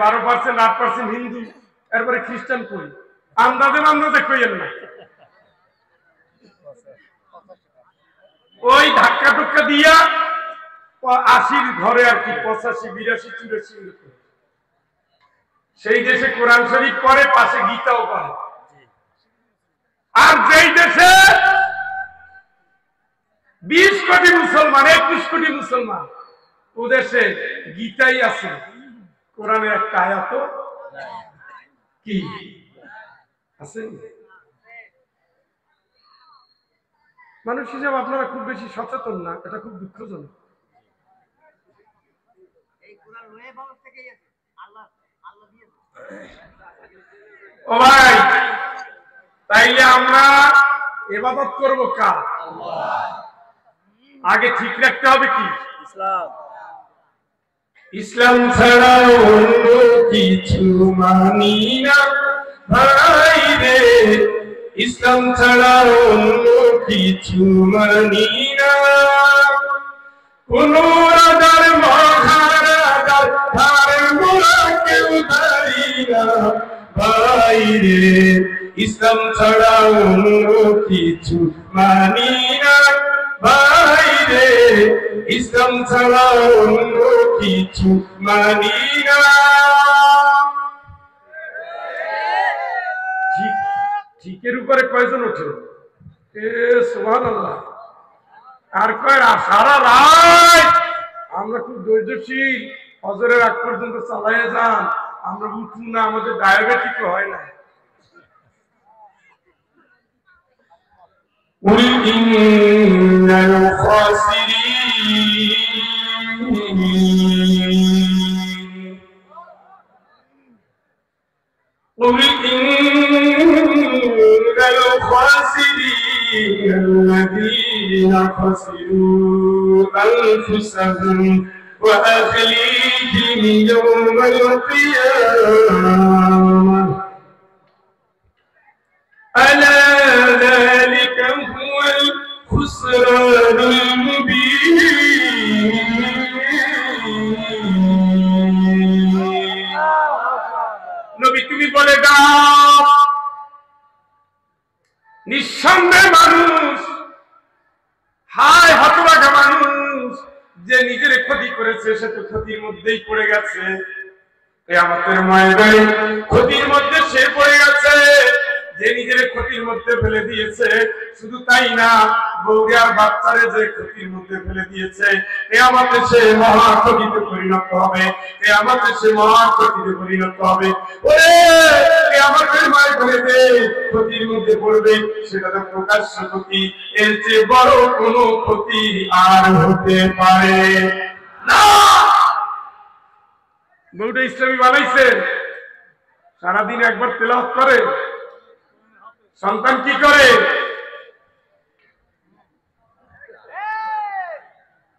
12%, 8% হিন্দু, এরপরে খ্রিস্টান কই, আন্দাজে আন্দাজে কইয়েন না। ওই ধাক্কা টুক্কা দিয়া 80 ঘরে আর কি 85, 82, 84। সেই দেশে কোরআন শরীফ পড়ে, পাশে গীতাও পড়ে। আর যেই দেশে 20 কোটি মুসলমান, 21 কোটি মুসলমান, ও দেশে গীতাই আছে, কোরআনের একটা আয়াত কি আছে? মানুষ হিসেবে আপনারা খুব বেশি সচেতন না, এটা খুব দুঃখজনক। ও ভাই, তাইলে আমরা ইবাদত করব কার? আগে ঠিক রাখতে হবে কি? ইসলাম। ইসলাম ছাড়া অন্য কিছু মানি না ভাই রে, ইসলাম ছাড়া অন্য কিছু মানি না। কোন রাজার মহারাজার ধার মোরা কেউ ধারি না ভাই রে, ইসলাম ছাড়া অন্য কিছু মানি না ভাই রে, ইসলাম ছাড়া অন্য কিছু মানি না। ঠিকের উপরে কয়জন ওঠে? এ সুবহানাল্লাহ। আর কয় সারা রাত আমরা খুব ধৈর্যশীল, ফজরের আগ পর্যন্ত চালাইয়া যান, আমরা উঠুন না, আমাদের ডায়াবেটিক হয় না। قل إن الخاسرين قل إن الخاسرين الذين خسروا أنفسهم وأهليهم يوم القيامة ألا ذلك هو الخسران المبين নবী তুমি বলে দাও, নিঃসন্দেহে মানুষ, হায় হতভাগা মানুষ, যে নিজের ক্ষতি করেছে সে তো ক্ষতির মধ্যেই পড়ে গেছে। কিয়ামতের ময়দানে ক্ষতির মধ্যে সে পড়ে গেছে, যে নিজের ক্ষতির মধ্যে ফেলে দিয়েছে। শুধু তাই না, বউরে আর বাচ্চারে যে ক্ষতির মধ্যে ফেলে দিয়েছে, কিয়ামতে সে মহা ক্ষতিতে পরিণত হবে। কিয়ামতে সে মহা ক্ষতিতে পরিণত হবে। ওরে কিয়ামতের ময়দানে ক্ষতির মধ্যে পড়বে, সেটা তো প্রকাশ্য ক্ষতি। এর চেয়ে বড় কোনো ক্ষতি আর হতে পারে না। বউটা ইসলামী বানাইছে, সারাদিন একবার তেলাওয়াত করে। সন্তান কি করে?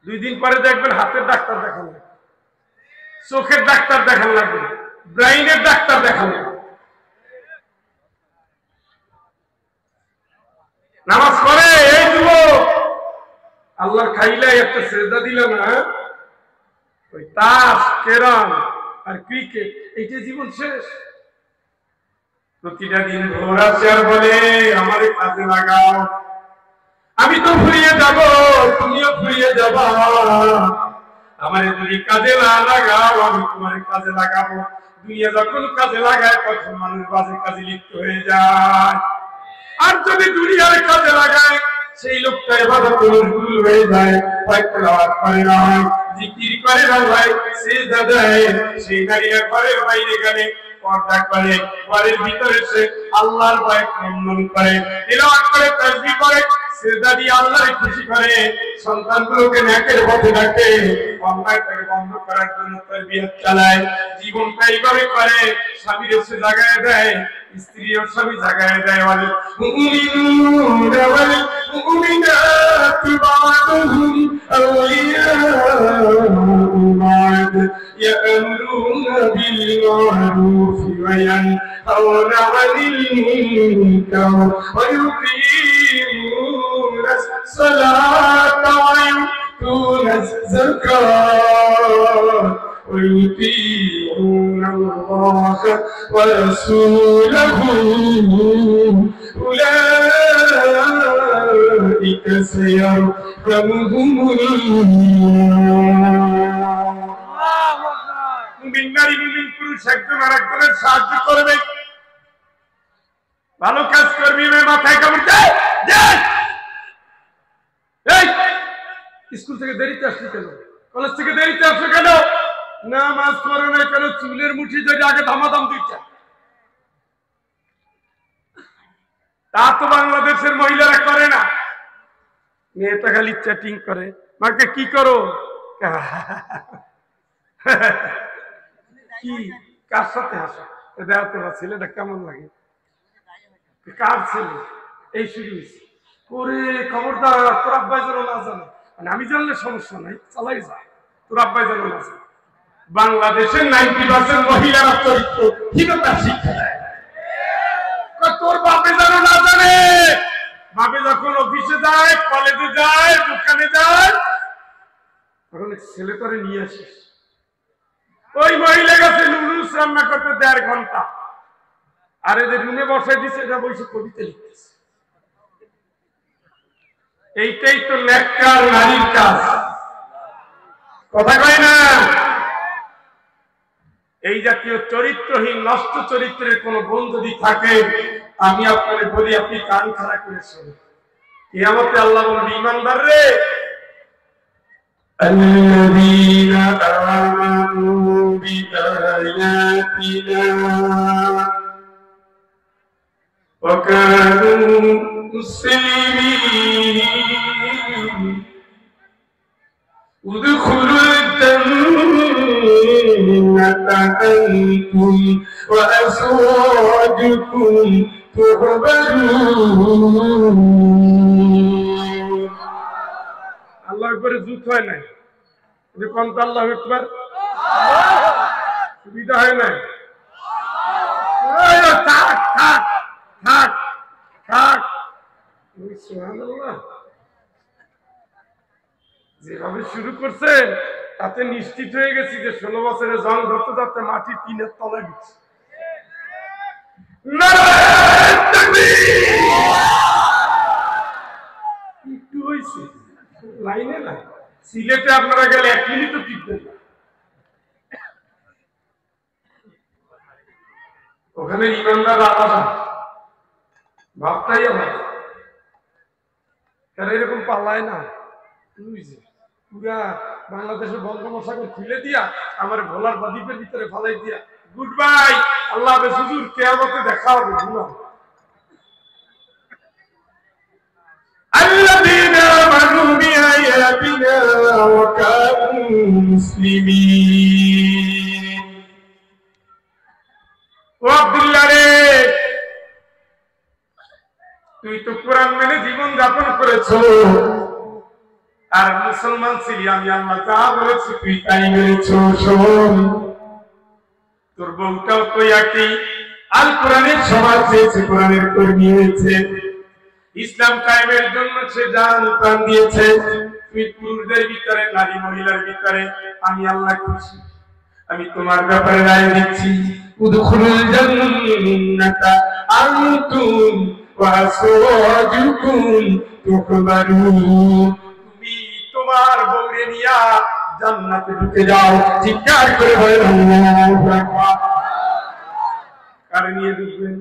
2 দিন পরে দেখবেন হাতের ডাক্তার দেখান লাগবে, চোখের ডাক্তার দেখান লাগবে, ব্রেইনের ডাক্তার দেখান লাগবে। নামাজ পড়ে এই যুবক, আল্লাহর খাইলাই একটা সেজদা দিল না, ওই তাস ক্যারাম আর ক্রিকেট, এইটা জীবন শেষ। প্রতিটা দিন ভোর আসে আর বলে আমারে কাজে লাগাও, আমি তো ফুরিয়ে যাব, তুমিও ফুরিয়ে যাবা। আমারে যদি কাজে না লাগাও, আমি তোমার কাজে লাগাবো। দুনিয়া যখন কাজে লাগায় তখন মানুষ বাজে কাজে লিপ্ত হয়ে যায়। আর যদি দুনিয়ার কাজে লাগায়, সেই লোকটা ইবাদতে মশগুল হয়ে যায়, তেলাওয়াত করে না, জিকির করে না, ভাই সিজদা দেয়। সেই নারীরা ঘরের বাইরে গেলে পর্দা করে, ঘরের ভিতরে সে আল্লাহর ভয় ক্রন্দন করে, তেলাওয়াত করে, তাসবিহ করে, সিজদা দিয়ে আল্লাহকে খুশি করে, সন্তানগুলোকে নেকের পথে ডাকে, অন্যায়টাকে বন্ধ করার জন্য তারবিয়ত চালায়। জীবনটা এইভাবে করে, স্বামীর সে জাগায় দেয়, স্ত্রী ও স্বামী জাগায় দেয়। মুমিনুনা ওয়াল মুমিনাতু বা'দুহুম আউলিয়াউ বা'দ ইয়া'মুরুনা বিল মা'রুফ ওয়া ইয়ানহাউনা 'আনিল মুনকার ওয়া يقيمون الصلاة ويؤتون الزكاة ويطيعون الله ورسوله أولئك سيرحمهم الله। মুমিন নারী মুমিন পুরুষ একজন আরেকজনের সাহায্য করবে, ভালো কাজ করবি, মাথায় কামড় দেয়। স্কুল থেকে দেরিতে আসলি কেন? কলেজ থেকে দেরিতে আসলো কেন? নামাজ পড়ো না কেন? চুলের মুঠি ধরে আগে ধামাধাম দুইটা। তা তো বাংলাদেশের মহিলারা করে না, মেয়েটা খালি চ্যাটিং করে। মাকে কি করো? কি কার সাথে হাসো? দেখো তোমার ছেলেটা কেমন লাগে, কার ছেলে? এই শুরু হয়েছে। ওরে খবরদার, তোর আব্বাই যেন না জানে। মানে আমি জানলে সমস্যা নাই, চালাই যা, তোর আব্বাই যেন না জানে। বাংলাদেশের 90% মহিলারা চরিত্রহীনতার শিক্ষা দেয়। তোর বাপে যেন না জানে। বাপে যখন অফিসে যায়, কলেজে যায়, দোকানে যায়, তখন ছেলে তোরে নিয়ে আসিস। ওই মহিলা গেছে নুডলস রান্না করতে 1.5 ঘন্টা, আর এদের রুমে বসাই দিচ্ছে, এটা বসে কবিতা লিখতেছে। এইটাই তো নেককার নারীর কাজ, কথা কয় না? এই জাতীয় চরিত্রহীন নষ্ট চরিত্রের কোন বোন যদি থাকে, আমি আপনাকে বলি, আপনি কান খাড়া করে শোনেন। কিয়ামতে আল্লাহ বলবেন, ঈমানদার রে, الذين آمنوا بآياتنا وكانوا مسلمين ادخلوا الجنة أنتم وأزواجكم تحبرون। আল্লাহু আকবার জুত হয় নাই, এটা কোন আল্লাহু আকবার সুবিধা হয় নাই। থাক থাক থাক থাক, সুবহানাল্লাহ। যেভাবে শুরু করছেন তাতে নিশ্চিত হয়ে গেছি যে 16 বছরে জং ধরতে ধরতে মাটির টিনের তলে গেছে। নারায়ে তাকবীর। একটু হয়েছে লাইনে না, সিলেটে আপনারা গেলে 1 মিনিটও টিকবেন না, ওখানে ইমানদার আলাদা, ভাবটাই আলাদা। তারা এরকম পালায় না, পুরা বাংলাদেশের বঙ্গোপসাগর খুলে দিয়া আমার ভোলার দ্বীপের ভিতরে ফালাই দিয়া গুড বাই, আল্লাহ হাফেজ হুজুর, কিয়ামতে দেখা হবে। الذين آمنوا بآياتنا وكانوا مسلمين। ও আব্দুল্লাহ রে, তুই তো কোরআন মেনে জীবন যাপন করেছো আর মুসলমান ছিলি, আমি আল্লাহ যা বলেছি তুই তাই মেনেছো। শোন, তোর বউটাও তো একই, আল কোরআনের সমাজ চেয়েছে, কোরআনের কর্মী হয়েছে, ইসলাম কায়েমের জন্য সে জান প্রাণ দিয়েছে। তুই পুরুষদের ভিতরে, নারী মহিলার ভিতরে, আমি আল্লাহ খুশি। আমি তোমার ব্যাপারে রায় দিচ্ছি, উদখুলুল জান্নাতা আনতুম ওয়া আজওয়াজুকুম তুহবারুন। তুমি তোমার বউরে নিয়া জান্নাতে ঢুকে যাও। চিৎকার করে বলেন আল্লাহু আকবার। কার নিয়ে ঢুকবেন?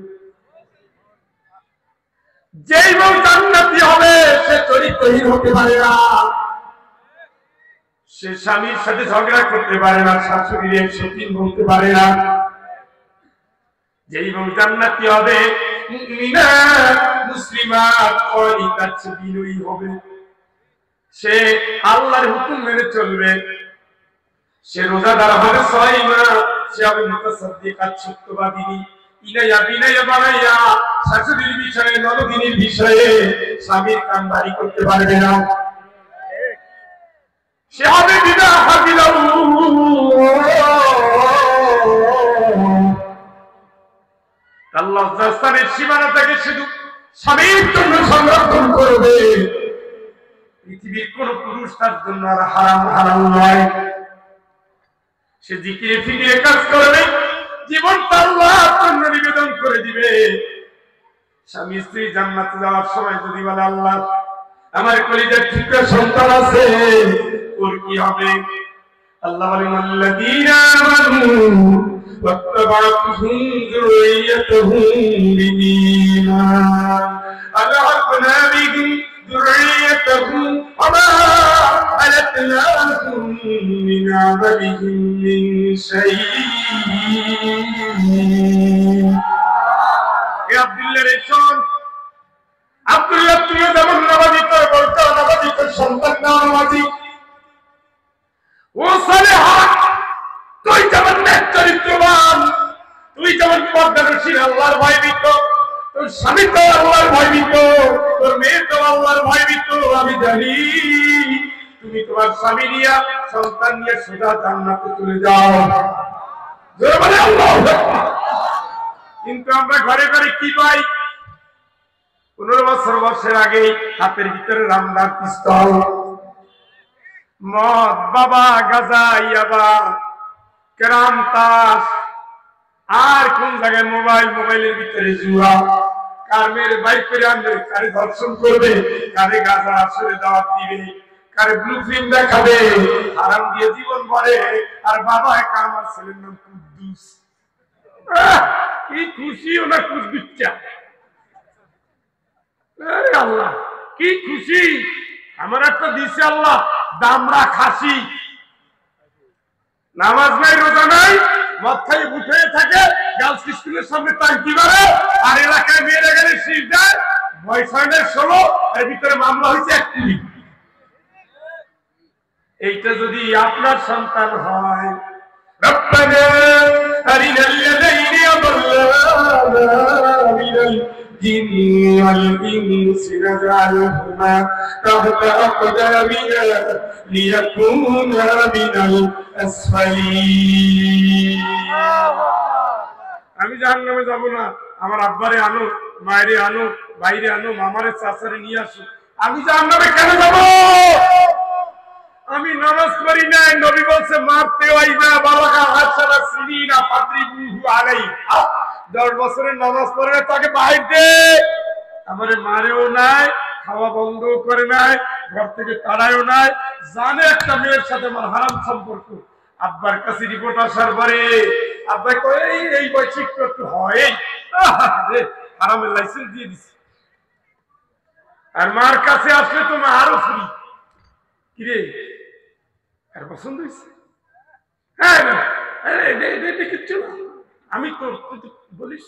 যেই বউ জান্নাতি হবে সে চরিত্রহীন হতে পারে না, সে স্বামীর সাথে ঝগড়া করতে পারে না, শাশুড়ির সতীন বলতে পারে না। যেই বউ জান্নাতি হবে মুমিনাত মুসলিমাত কনিতাত বিনয়ী হবে, সে আল্লাহর হুকুম মেনে চলবে, সে রোজাদার হবে 6 মাস, সে হবে মুতাসাদ্দিকাত সত্যবাদিনী। ইনায়া বিনায়া বানাইয়া শাশুড়ির বিষয়ে, ননদিনীর বিষয়ে স্বামীর কান বাড়ি করতে পারবে না। সে হবে বিনা হাবিলাউ, আল্লাহ রাস্তার সীমানা থেকে শুধু স্বামীর জন্য সংরক্ষণ করবে। পৃথিবীর কোন পুরুষ তার জন্য আর হারাম হারাম নয়। সে জিকিরে ফিকিরে কাজ করবে, জীবন আল্লাহর জন্য নিবেদন করে দিবে। স্বামী স্ত্রী জান্নাতে যাওয়ার সময় যদি বলে, আল্লাহ আমার কলিজার টুকরা সন্তান আছে, ওর কি হবে? আল্লাহ বলেন, আল্লাযীনা আমানু ওয়াত্তাবা'তুহুম যুররিয়াতুহুম বিঈমান আলহাকনা বিহিম যুররিয়াতুহুম ওয়া মা আলাতনাহুম মিন আমালিহিম মিন শাইইন। এ আব্দুল্লাহ রে শোন, আব্দুল্লাহ তুই যেমন নামাজি, তোর বলতো নামাজি, তোর সন্তান নামাজি, ও সালেহা, তুই যেমন নেক চরিত্রবান, তুই যেমন পর্দানশীল, আল্লাহর ভয়ভীত, তোর স্বামী তো আল্লাহর ভয়ভীত, তোর মেয়ে তো আল্লাহর ভয়ভীত। আমি জানি তুমি তোমার স্বামী নিয়ে, সন্তান নিয়ে সোজা জান্নাতে চলে যাও। জোরে বলে আল্লাহু আকবার। কিন্তু আমরা ঘরে ঘরে কি পাই? 15 বছর বয়সের আগে হাতের ভিতরে রামদার পিস্তল, মদ, বাবা, গাঁজা, ইয়াবা, ক্যারাম, তাস, আর কোন জায়গায় মোবাইল, মোবাইলের ভিতরে জুয়া। কার মেয়ের বাইক করে আনবে, কারে ধর্ষণ করবে, কারে গাঁজা আসরে দাওয়াত দিবে, কারে ব্লু ফিল্ম দেখাবে, আরাম দিয়ে জীবন ভরে। আর বাবা একা, আমার ছেলের নাম কুদ্দুস। কি খুশিও না কুদ্দুসটা, আরে আল্লাহ কি খুশি, আমার একটা দিছে আল্লাহ দামড়া খাসি, নামাজ নাই রোজা নাই, মাথায় উঠে থাকে, গার্লস স্কুলের সামনে টাঙ্কি মারে, আর এলাকায় মেয়েরা গেলে শীষ দেয়, বয়স হয় না 16, এর ভিতরে মামলা হয়েছে 1 কোটি। এইটা যদি আপনার সন্তান হয়, রব্বানা আরিনাল লাযাইনি আদাল্লানা মিনাল জিন্নি ওয়াল ইনসি নাজআলহুমা তাহতা আকদামিনা লিয়াকুনা মিনাল আসফালিন। আমি জাহান্নামে যাব না, আমার আব্বারে আনো, মায়েরে আনো, ভাইরে আনো, মামারে চাচারে নিয়ে আসো, আমি জাহান্নামে কেন যাব? আমি নামাজ পড়ি নাই, নবী বলছে মারতে ওয়াইজা বালাগা হাসানা সিনিনা ফাতরিবুহু আলাইহি, 10 বছরের নামাজ পড়ে না তাকে বাইর দে। আমারে মারেও নাই, খাওয়া বন্ধ করে নাই, ঘর থেকে তাড়ায়ও নাই, জানে একটা মেয়ের সাথে আমার হারাম সম্পর্ক। আব্বার কাছে রিপোর্ট আসার পরে আব্বা কয় এই বৈশিক তো একটু হয়, হারামের লাইসেন্স দিয়ে দিছে। আর মার কাছে আসলে তো মা আরো ফ্রি। কিরে আর পছন্দ হয়েছে? হ্যাঁ কিচ্ছু না, আমি তো বলিস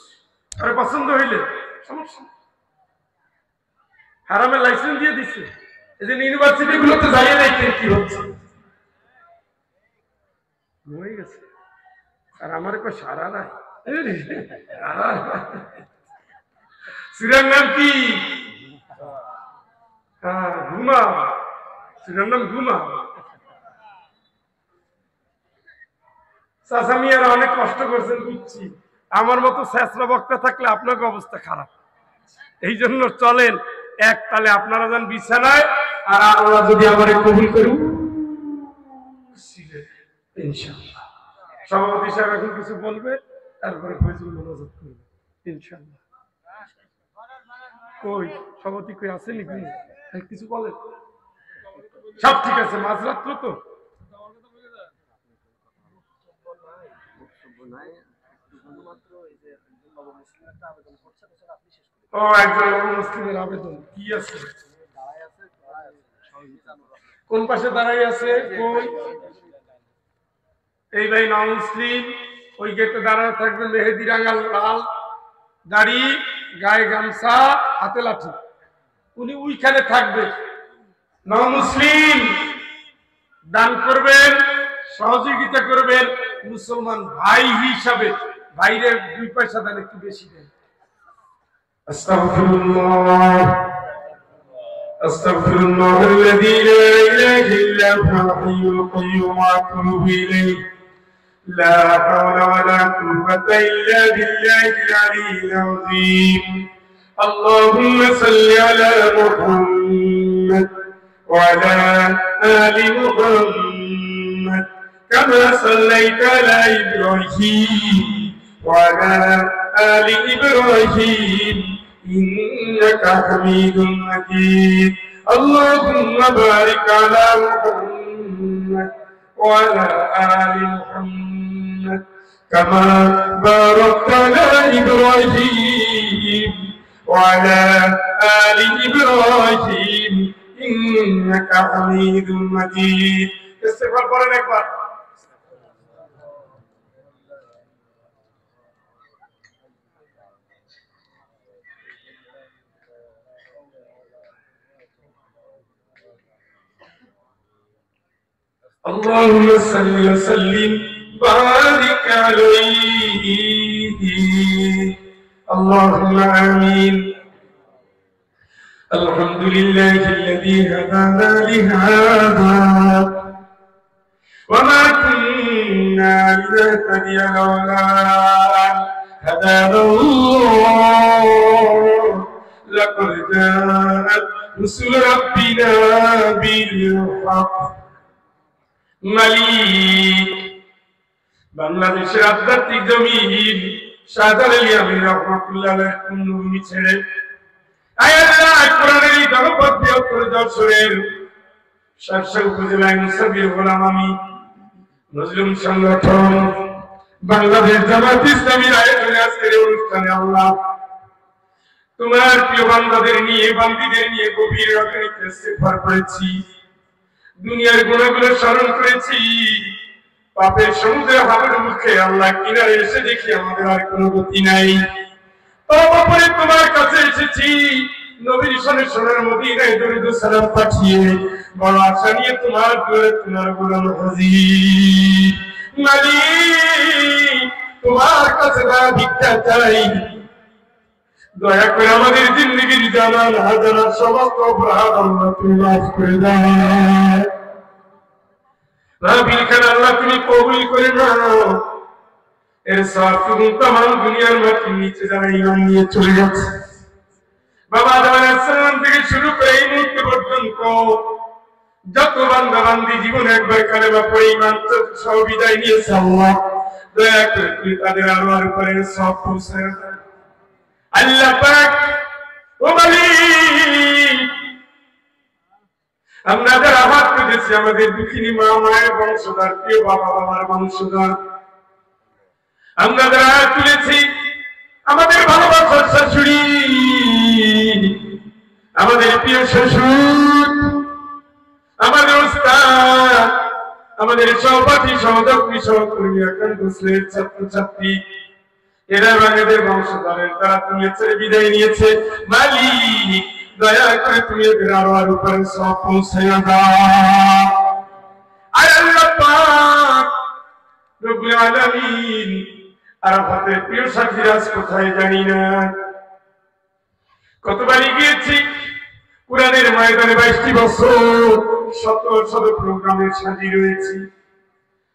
আর পছন্দ হইলে সমস্যা। হারামের লাইসেন্স দিয়ে দিচ্ছে, এই যে ইউনিভার্সিটি গুলোতে যাইয়ে দেখেন কি হচ্ছে, হয়ে গেছে। আর আমার কো সারা নাই, সিরার নাম কি? হ্যাঁ ঘুমা, সিরার নাম ঘুমা। চাচা মিয়ারা অনেক কষ্ট করছেন বুঝছি, আমার মতো শেষরা বক্তা থাকলে আপনার অবস্থা খারাপ। এই জন্য চলেন এক তালে আপনারা যান বিছানায়, আর আল্লাহ যদি আমারে কবুল করুন ইনশাআল্লাহ। সভাপতি সাহেব এখন কিছু বলবে, তারপরে ফয়জুল মোনাজাত করবে ইনশাআল্লাহ। কই সভাপতি কই আছে নাকি? কিছু বলেন? সব ঠিক আছে, মাঝরাত্র তো ও একজন মুসলিমের আবেদন কি আছে? কোন পাশে দাঁড়াই আছে? কই এই ভাই নন মুসলিম, ওই গেটে দাঁড়ানো থাকবে, মেহেদি রাঙাল লাল দাড়ি, গায়ে গামছা, হাতে লাঠি, উনি ওইখানে থাকবে। নন মুসলিম দান করবেন, সহযোগিতা করবেন, মুসলমান ভাই হিসাবে ভাইরে 2 পয়সা দেন, একটু বেশি দেন। আস্তাগফিরুল্লাহ আস্তাগফিরুল্লাহ আল্লাযী লা ইলাহা ইল্লা হুয়াল হাইয়ুল কাইয়্যুম ওয়া আতুবু ইলাইহি লা হাওলা ওয়া লা কুওয়াতা ইল্লা বিল্লাহিল আলিয়্যিল আযীম। আল্লাহুম্মা সাল্লি আলা মুহাম্মাদ ওয়া আলা আলি মুহাম্মাদ কামা সাল্লাইতা আলা ইব্রাহিম ওয়া আলা آل إبراهيم إنك حميد مجيد. اللهم بارك على محمد وعلى آل محمد كما باركت على إبراهيم وعلى آل إبراهيم إنك حميد مجيد. استغفر قرآن أكبر. اللهم صل وسلم بارك عليه اللهم آمين. الحمد لله الذي هدانا لهذا وما كنا لنهتدي لولا أن هدانا الله لقد جاءت رسل ربنا بالحق. মালিক বাংলাদেশের আধ্যাত্মিক জমিন শাহজালাল আলী আমিন রাহমাতুল্লাহ আলাইহি পুণ্যভূমি ছেড়ে আয় আল্লাহ কোরআনের এই জনপদ বৃহত্তর যশোরের শার্শা উপজেলায় মুসাবির গোলাম আমি মুসলিম সংগঠন বাংলাদেশ জামাত ইসলামীর আয়োজনে আজকের অনুষ্ঠানে আল্লাহ তোমার প্রিয় বান্দাদের নিয়ে বান্দীদের নিয়ে গভীর রাতে ইস্তেগফার করেছি, দুনিয়ার গুনাহগুলো স্মরণ করেছি, পাপের সমুদ্রে হাবুর মুখে আল্লাহ কিনারে এসে দেখি আমাদের আর কোনো গতি নাই। তওবা করে তোমার কাছে এসেছি, নবীর শানে সোনার মদিনায় দরুদ ও সালাম পাঠিয়ে বড় আশা নিয়ে তোমার দুয়ারে তোমার গোলাম হাজির। মালিক, তোমার কাছে দয়া ভিক্ষা চাই, দয়া করে আমাদের জিন্দেগির জানাল হাজার সমস্ত অপরাধ আল্লাহ তুমি মাফ করে দাও। রাবিল খান আল্লাহ তুমি কবুল করে নাও। এর সব তুমি तमाम দুনিয়ার মাটির নিচে যারা ঈমান নিয়ে চলে যাচ্ছে, বাবা আদম আলাইহিস সালাম থেকে শুরু করে এই মুহূর্ত পর্যন্ত যত বান্দা বান্দি জীবনে একবার কালেমা পড়ে ঈমান সহ বিদায় নিয়েছে, আল্লাহ দয়া করে তুমি তাদের আরওয়ার উপরে সব পৌঁছায় দাও। আল্লাহ পাক ও মালিক, আমরা যারা হাত পেতেছি আমাদের দুঃখিনী মা মায়ের বংশধর, প্রিয় বাবা বাবার বংশধর, আমরা যারা হাত তুলেছি আমাদের ভালোবাসার শাশুড়ি, আমাদের প্রিয় শ্বশুর, আমাদের উস্তাদ, আমাদের সহপাঠী সহযোগী সহকর্মী, আক্রান্ত শ্রেণীর ছাত্রছাত্রী, এরা বাঙালিদের বংশধরের তারা তুমি ছেড়ে বিদায় নিয়েছে। মালিক দয়া করে তুমি এদের আরওয়ার উপরে সব পৌঁছাইয়া দাও। আয় আল্লাহ পাক রব্বুল আলামিন, আরাফাতের প্রিয় সাথীরা কোথায় জানি না, কতবারই গিয়েছি কুরআনের ময়দানে 22টি বছর শত শত প্রোগ্রামে সাজি রয়েছি,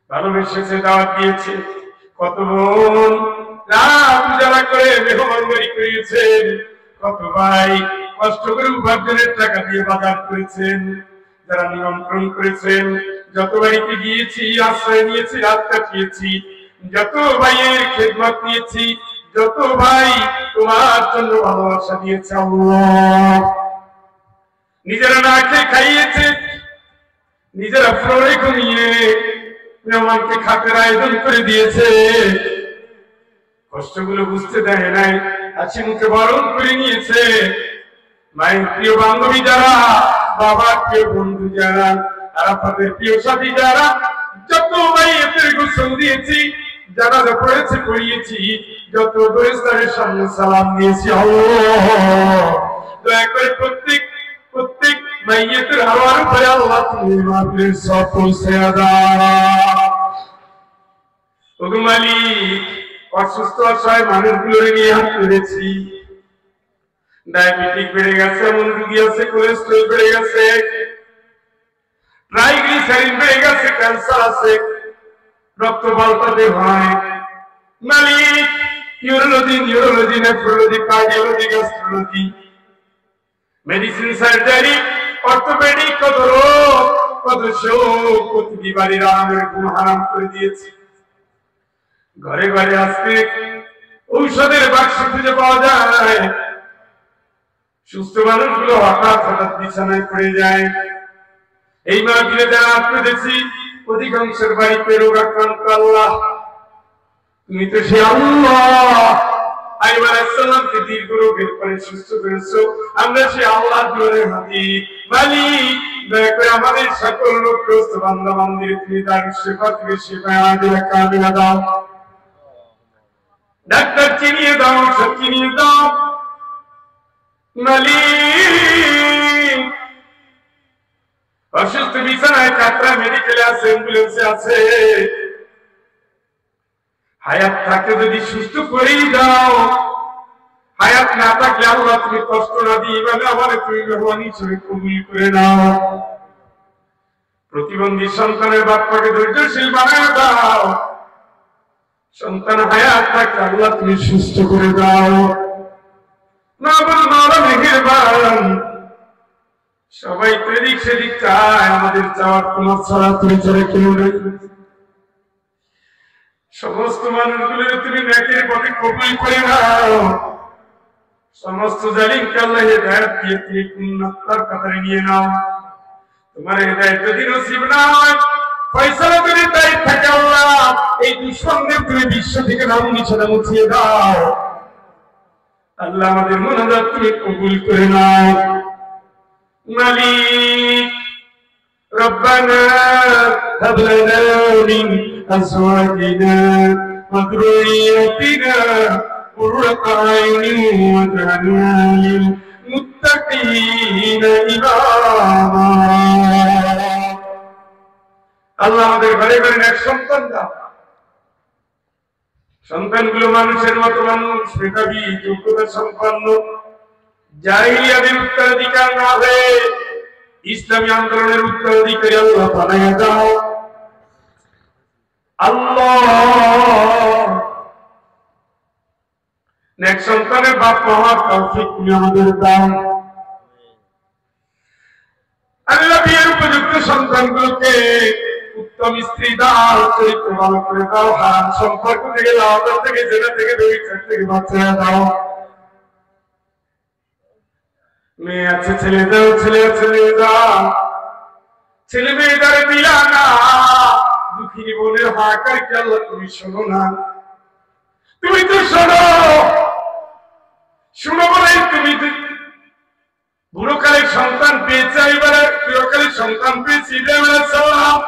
ভালোবেসেছে, দাওয়াত দিয়েছে, কত বোন রাত উজালা করে মেহমানদারি করিয়েছেন, কত ভাই কষ্ট করে উপার্জনের টাকা দিয়ে বাজার করেছেন, যারা নিমন্ত্রণ করেছেন, যত বাড়িতে গিয়েছি আশ্রয় নিয়েছি, রাত কাটিয়েছি, যত ভাইয়ের খেদমত নিয়েছি, যত ভাই তোমার জন্য ভালোবাসা দিয়েছে, আল্লাহ নিজেরা না খেয়ে খাইয়েছে, নিজেরা ফ্লোরে ঘুমিয়ে মেহমানকে খাতের আয়োজন করে দিয়েছে, কষ্টগুলো বুঝতে দেয় নাই, হাসি মুখে বরণ করে নিয়েছে। মায়ের প্রিয় বান্ধবী যারা, বাবার প্রিয় বন্ধু যারা, আরাফাতের প্রিয় সাথী যারা, যত ভাইয়ের গোসল দিয়েছি, যারা পড়েছে পড়িয়েছি, যত দোস্তারের সামনে সালাম দিয়েছি, আল্লাহ দয়া করে প্রত্যেক মাইয়েতের আরওয়ার উপরে আল্লাহ তুমি মাফের সব পৌঁছায়া দাও। ওগো মালিক, অসুস্থ অসহায় মানুষগুলোর নিয়ে হাত তুলেছি, ডায়াবেটিক বেড়ে গেছে, এমন রোগী আছে, কোলেস্ট্রল বেড়ে গেছে, ট্রাইগ্লিসারিড বেড়ে গেছে, ক্যান্সার আছে, রক্ত পাল্টাতে হয়। মালিক neurology, nephrology, cardiology, gastrology, medicine, surgery, orthopedic, কত রোগ, কত শোক, প্রতিটি বাড়ির আরামের ঘুম হারাম করে দিয়েছি। ঘরে ঘরে আজকে ঔষধের বাক্স খুঁজে পাওয়া যায়, সুস্থ মানুষগুলো হঠাৎ হঠাৎ বিছানায় পড়ে যায়। এই মাহফিলে যারা আত্মদেশী, অধিকাংশের বাড়িতে রোগ আক্রান্ত, আল্লাহ তুমি তো সে আল্লাহ, আইয়ুব আলাইহিস সালামকে দীর্ঘ রোগের পরে সুস্থ করেছো, আমরা সে আল্লাহর দুয়ারে হাজির। মালিক দয়া করে আমাদের সকল রোগগ্রস্ত বান্দা বান্দির তুমি তার সেবা থেকে সেবা আদিলা কামিলা দাও, ডাক্তার চিনিয়ে দাও, সব চিনিয়ে দাও। মালিক অসুস্থ বিছানায় কাতরা মেডিকেলে আছে, অ্যাম্বুলেন্সে আছে, হায়াত থাকে যদি সুস্থ করেই দাও, হায়াত না থাকলে আল্লাহ তুমি কষ্ট না দিয়ে মানে আমার তুমি মেহমান হিসেবে কবুল করে নাও। প্রতিবন্ধী সন্তানের বাপ্পাকে ধৈর্যশীল বানায় দাও, সন্তান হায়াত থাকলে আল্লাহ তুমি সুস্থ করে দাও। না বল মারা মেহেরবান, সবাই তো এদিক সেদিক চায়, আমাদের চাওয়ার তোমার ছাড়া তুমি ছাড়া কেউ নেই। সমস্ত মানুষগুলোর তুমি নেকের পথে কবুল করে নাও, সমস্ত জালিমকে আল্লাহ হেদায়েত দিয়ে তুমি উন্নতর কাতারে নিয়ে নাও। তোমার হেদায়েত যদি নসিব না হয়, ফয়সালা যদি তাই থাকে আল্লাহ, এই দুঃসন্দেহ তুমি বিশ্ব থেকে নাম নিছানা মুছিয়ে দাও। আল্লাহ আমাদের মোনাজাত তুমি কবুল করে নাও। মালিক রব্বানা হাব লানা মিন আজওয়াজিনা ওয়া যুররিয়্যাতিনা কুররাতা আয়ুনিন ওয়াজআলনা লিল মুত্তাকিনা ইমামা। আল্লাহ আমাদের ঘরে ঘরে এক সন্তান দাও, সন্তানগুলো মানুষের মতো মানুষ, মেধাবী, যোগ্যতা সম্পন্ন, জাহিলিয়াতের উত্তরাধিকার না হয়ে ইসলামী আন্দোলনের উত্তরাধিকারী আল্লাহ বানাইয়া দাও। আল্লাহ নেক সন্তানের বাপ মার তৌফিক তুমি আমাদের দাও। আল্লাহ বিয়ের উপযুক্ত সন্তানগুলোকে উত্তম স্ত্রী দাও, চরিত্র ভালো করে দাও, হারাম সম্পর্ক থেকে, লাওয়াত থেকে, জেনা থেকে, ব্যভিচার থেকে বাঁচিয়ে দাও। মেয়ে আছে ছেলে দাও, ছেলে আছে মেয়ে দাও, ছেলে মেয়েদারে দিলা না। দুঃখিনী বোনের হাহাকার কি আল্লাহ তুমি শোনো না? তুমি তো শোনো, শুনো বলেই তুমি বুড়োকালের সন্তান পেয়েছে, এবারে চিরকালের সন্তান পেয়েছি ইব্রাহিম আলাইহিস সালাম।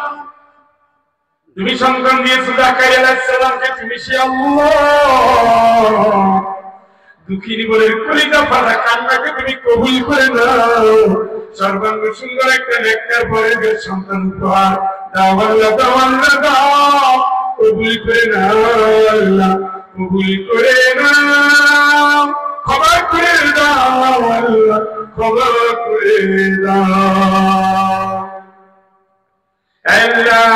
তুমি সন্তান দিয়েছো জাকারিয়া আলাইহিস সালামকে, তুমি সে আল্লাহ। দুঃখিনী বোনের কলিজা ফাটা কান্নাকে তুমি কবুল করে নাও। সর্বাঙ্গ সুন্দর একটা নেককার পরিবেশ সন্তান উপহার দাও আল্লাহ, দাও আল্লাহ, দাও। কবুল করে নাও আল্লাহ, কবুল করে নাও, ক্ষমা করে দাও আল্লাহ, ক্ষমা করে দাও আল্লাহ।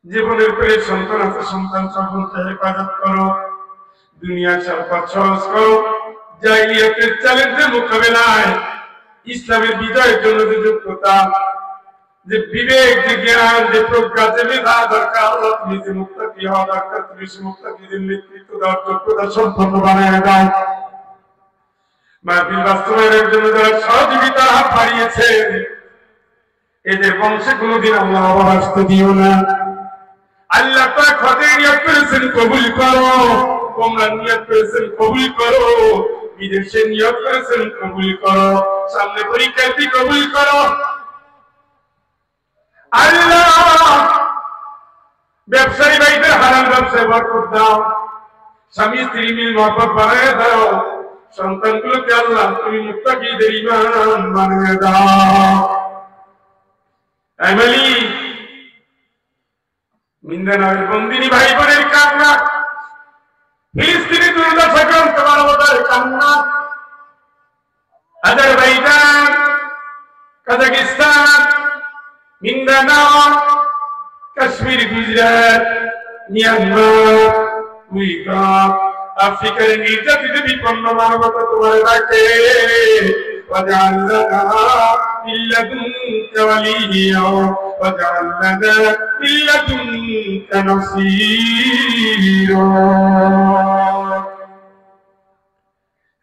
জীবনের পরে সন্তান আছে, সন্তান সকলকে হেফাজত করো, দুনিয়ার সম্পদ সহজ করো। জাহিলিয়াতের চ্যালেঞ্জের মোকাবেলায় ইসলামের বিজয়ের জন্য যে যোগ্যতা, যে বিবেক, যে জ্ঞান, যে প্রজ্ঞা, যে মেধা দরকার, আল্লাহ তুমি যে মুত্তাকি হওয়া দরকার, তুমি সে মুত্তাকিদের নেতৃত্ব দেওয়ার যোগ্যতা সম্পন্ন বানিয়ে দাও। মাহফিল বাস্তবায়নের জন্য যারা সহযোগিতার হাত বাড়িয়েছে, এদের বংশে কোনোদিন আল্লাহ অভাব আসতে দিও না। আল্লাহ পাক হজে নিয়ত করেছেন কবুল করো, ওমরার নিয়ত করেছেন কবুল করো, বিদেশে নিয়ত করেছেন কবুল করো, সামনে পরীক্ষার্থী কবুল করো আল্লাহ। ব্যবসায়ী ভাইদের হারাম ব্যবসায় বরকত দাও, স্বামী স্ত্রী মিল মহব্বত বানিয়ে দাও, সন্তানগুলোকে আল্লাহ তুমি মুত্তাকিদের ঈমান বানিয়ে দাও। আইমালি মিন্দানার বন্দিনী ভাই বোনের কান্না, ফিলিস্তিনি দুর্দশাগ্রস্ত মানবতার কান্না, Azerbaijan, Kazakhstan, Mindanao, Kashmir, Gujarat, Myanmar, Uyghur, আফ্রিকার নির্যাতিত বিপন্ন মানবতা তোমার রাখে। واجعل لنا من لدنك وليا واجعل لنا من لدنك نصيرا।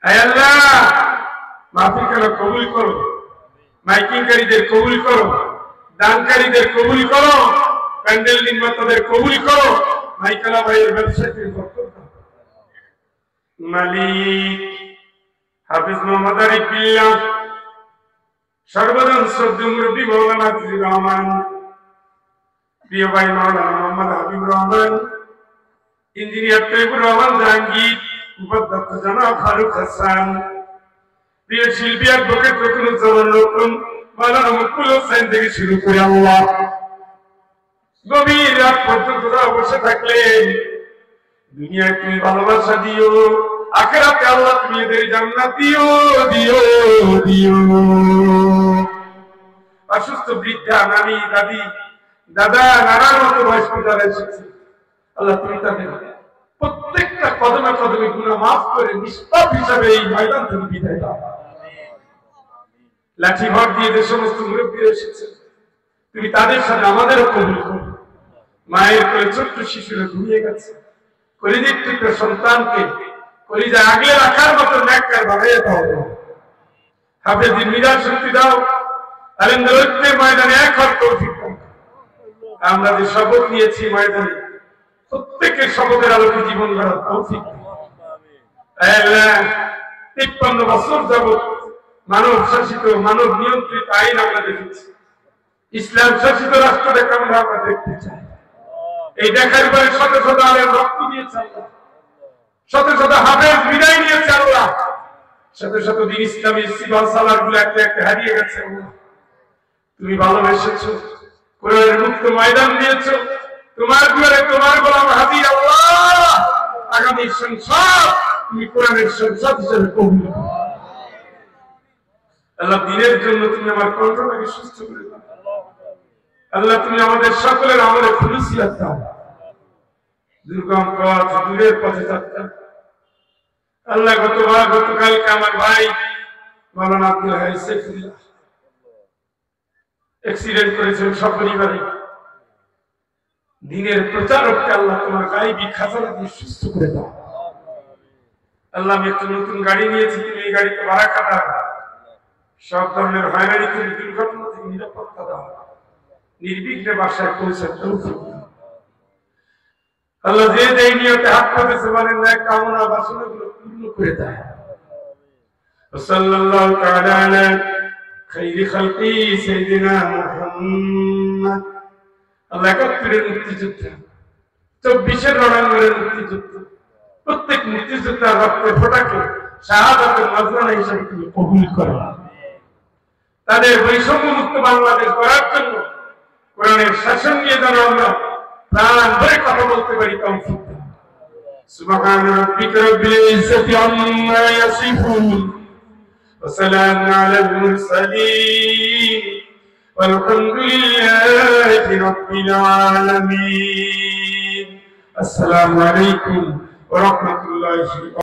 আয় আল্লাহ মাহফিলকে কবুল করো, মাইকিংকারীদের কবুল করো, দানকারীদের কবুল করো, প্যান্ডেল নির্মাতাদের কবুল করো, মাইকালা ভাইয়ের ব্যবসায়ীদের বরকত দাও। মালিক হাফিজ মোহাম্মদ আরিফ বিল্লাহ, সর্বজন শ্রদ্ধেয় মুরব্বী মাওলানা আজিজুর রহমান, প্রিয় ভাই মাওলানা মোহাম্মদ হাবিবুর রহমান, ইঞ্জিনিয়ার তৈবুর রহমান জাহাঙ্গীর, উপাধ্যক্ষ জনাব ফারুক হাসান, প্রিয় শিল্পী অ্যাডভোকেট রকুনুজ্জামান রতন, মাওলানা মুকুল হোসেন থেকে শুরু করে আল্লাহ গভীর রাত পর্যন্ত বসে থাকলেন। দুনিয়ায় তুমি ভালোবাসা দিও, আখিরাতে আল্লাহ তুমি এদের জান্নাত দিও দিও দিও। অসুস্থ বৃদ্ধা, নানি, দাদি, দাদা, নানার মতো বয়স্ক যারা এসেছে, আল্লাহ তুমি তাদের প্রত্যেকটা কদমে কদমে গুনাহ মাফ করে নিষ্পাপ হিসাবে এই ময়দান থেকে বিদায় দাও। লাঠি ভর দিয়ে যে সমস্ত মুরব্বীরা এসেছে, তুমি তাদের সাথে আমাদেরও কবুল করো। মায়ের কোলে ছোট্ট শিশুরা ঘুমিয়ে গেছে, কলিজার টুকরা সন্তানকে কলিজা আগলে রাখার মতো নেককার বানিয়ে দাও। হাফেজের মিজান শক্তি দাও, আলেমদের ঐক্যের ময়দানে এক হওয়ার তৌফিক দাও। আমরা যে শপথ নিয়েছি ময়দানে, প্রত্যেকের শপথের আলোকে জীবন গড়ার তৌফিক দাও। আল্লাহ 53 বছর যাবত মানব শাসিত মানব নিয়ন্ত্রিত আইন আমরা দেখেছি, ইসলাম শাসিত রাষ্ট্রটাকে আমরা দেখতে চাই। এই দেখার পরে শত শত আলেম রক্ত দিয়েছে আল্লাহ, শত শত হাফেজ বিদায় নিয়েছে আল্লাহ, শত শত দিন ইসলামী সিভাল সালার গুলো একটা একটা হারিয়ে গেছে আল্লাহ। তুমি ভালোবেসেছো, কোরআনের মুক্ত ময়দান দিয়েছো, তোমার দুয়ারে তোমার গোলাম হাজির আল্লাহ। আগামী সংসদ তুমি কোরআনের সংসদ হিসেবে কবুল করো আল্লাহ। দিনের জন্য তুমি আমার কণ্ঠটাকে সুস্থ করে দাও আল্লাহ। তুমি আমাদের সকলের আমলে খুলুসিয়াত দাও। দুর্গম পথ, দূরের পথে থাকতাম আল্লাহ। গতকালকে আমার ভাই মাওলানা আব্দুল হাই সাইফুল্লাহ অ্যাক্সিডেন্ট করেছেন সপরিবারে। দিনের প্রচারককে আল্লাহ তোমার গায়েবী খাজানা দিয়ে সুস্থ করে দাও আল্লাহ। আমি একটা নতুন গাড়ি নিয়েছি, তুমি এই গাড়িতে বারাকা দাও। সব ধরনের হয়রানি থেকে, দুর্ঘটনা থেকে নিরাপত্তা দাও। নির্বিঘ্নে বাসায় পৌঁছাতে তৌফিক দাও আল্লাহ। যে যে নিয়তে হাত পেতেছে বলেন না, কামনা বাসনাগুলো পূর্ণ করে দেয়। সাল্লাল্লাহু তাআলা আলা খাইরি খালকি সাইয়্যিদিনা মুহাম্মদ। আল্লাহ ৭১ মুক্তিযোদ্ধা, ২৪ রণাঙ্গনের মুক্তিযোদ্ধা, প্রত্যেক মুক্তিযোদ্ধার রক্তের ফোঁটাকে শাহাদাতের নজরানা হিসেবে তুমি কবুল করো। তাদের বৈষম্য মুক্ত বাংলাদেশ করার জন্য কোরআনের শাসন নিয়ে যেন আমরা প্রাণ ভরে কথা বলতে পারি তৌফিক দাও। সুবহান রাব্বিকা রাব্বিল ইজ্জাতি আম্মা ইয়াসিফুন ওয়া সালামুন আলাল মুরসালিন walhamdulillahi rabbil alamin। আসসালামু আলাইকুম ওয়া রাহমাতুল্লাহি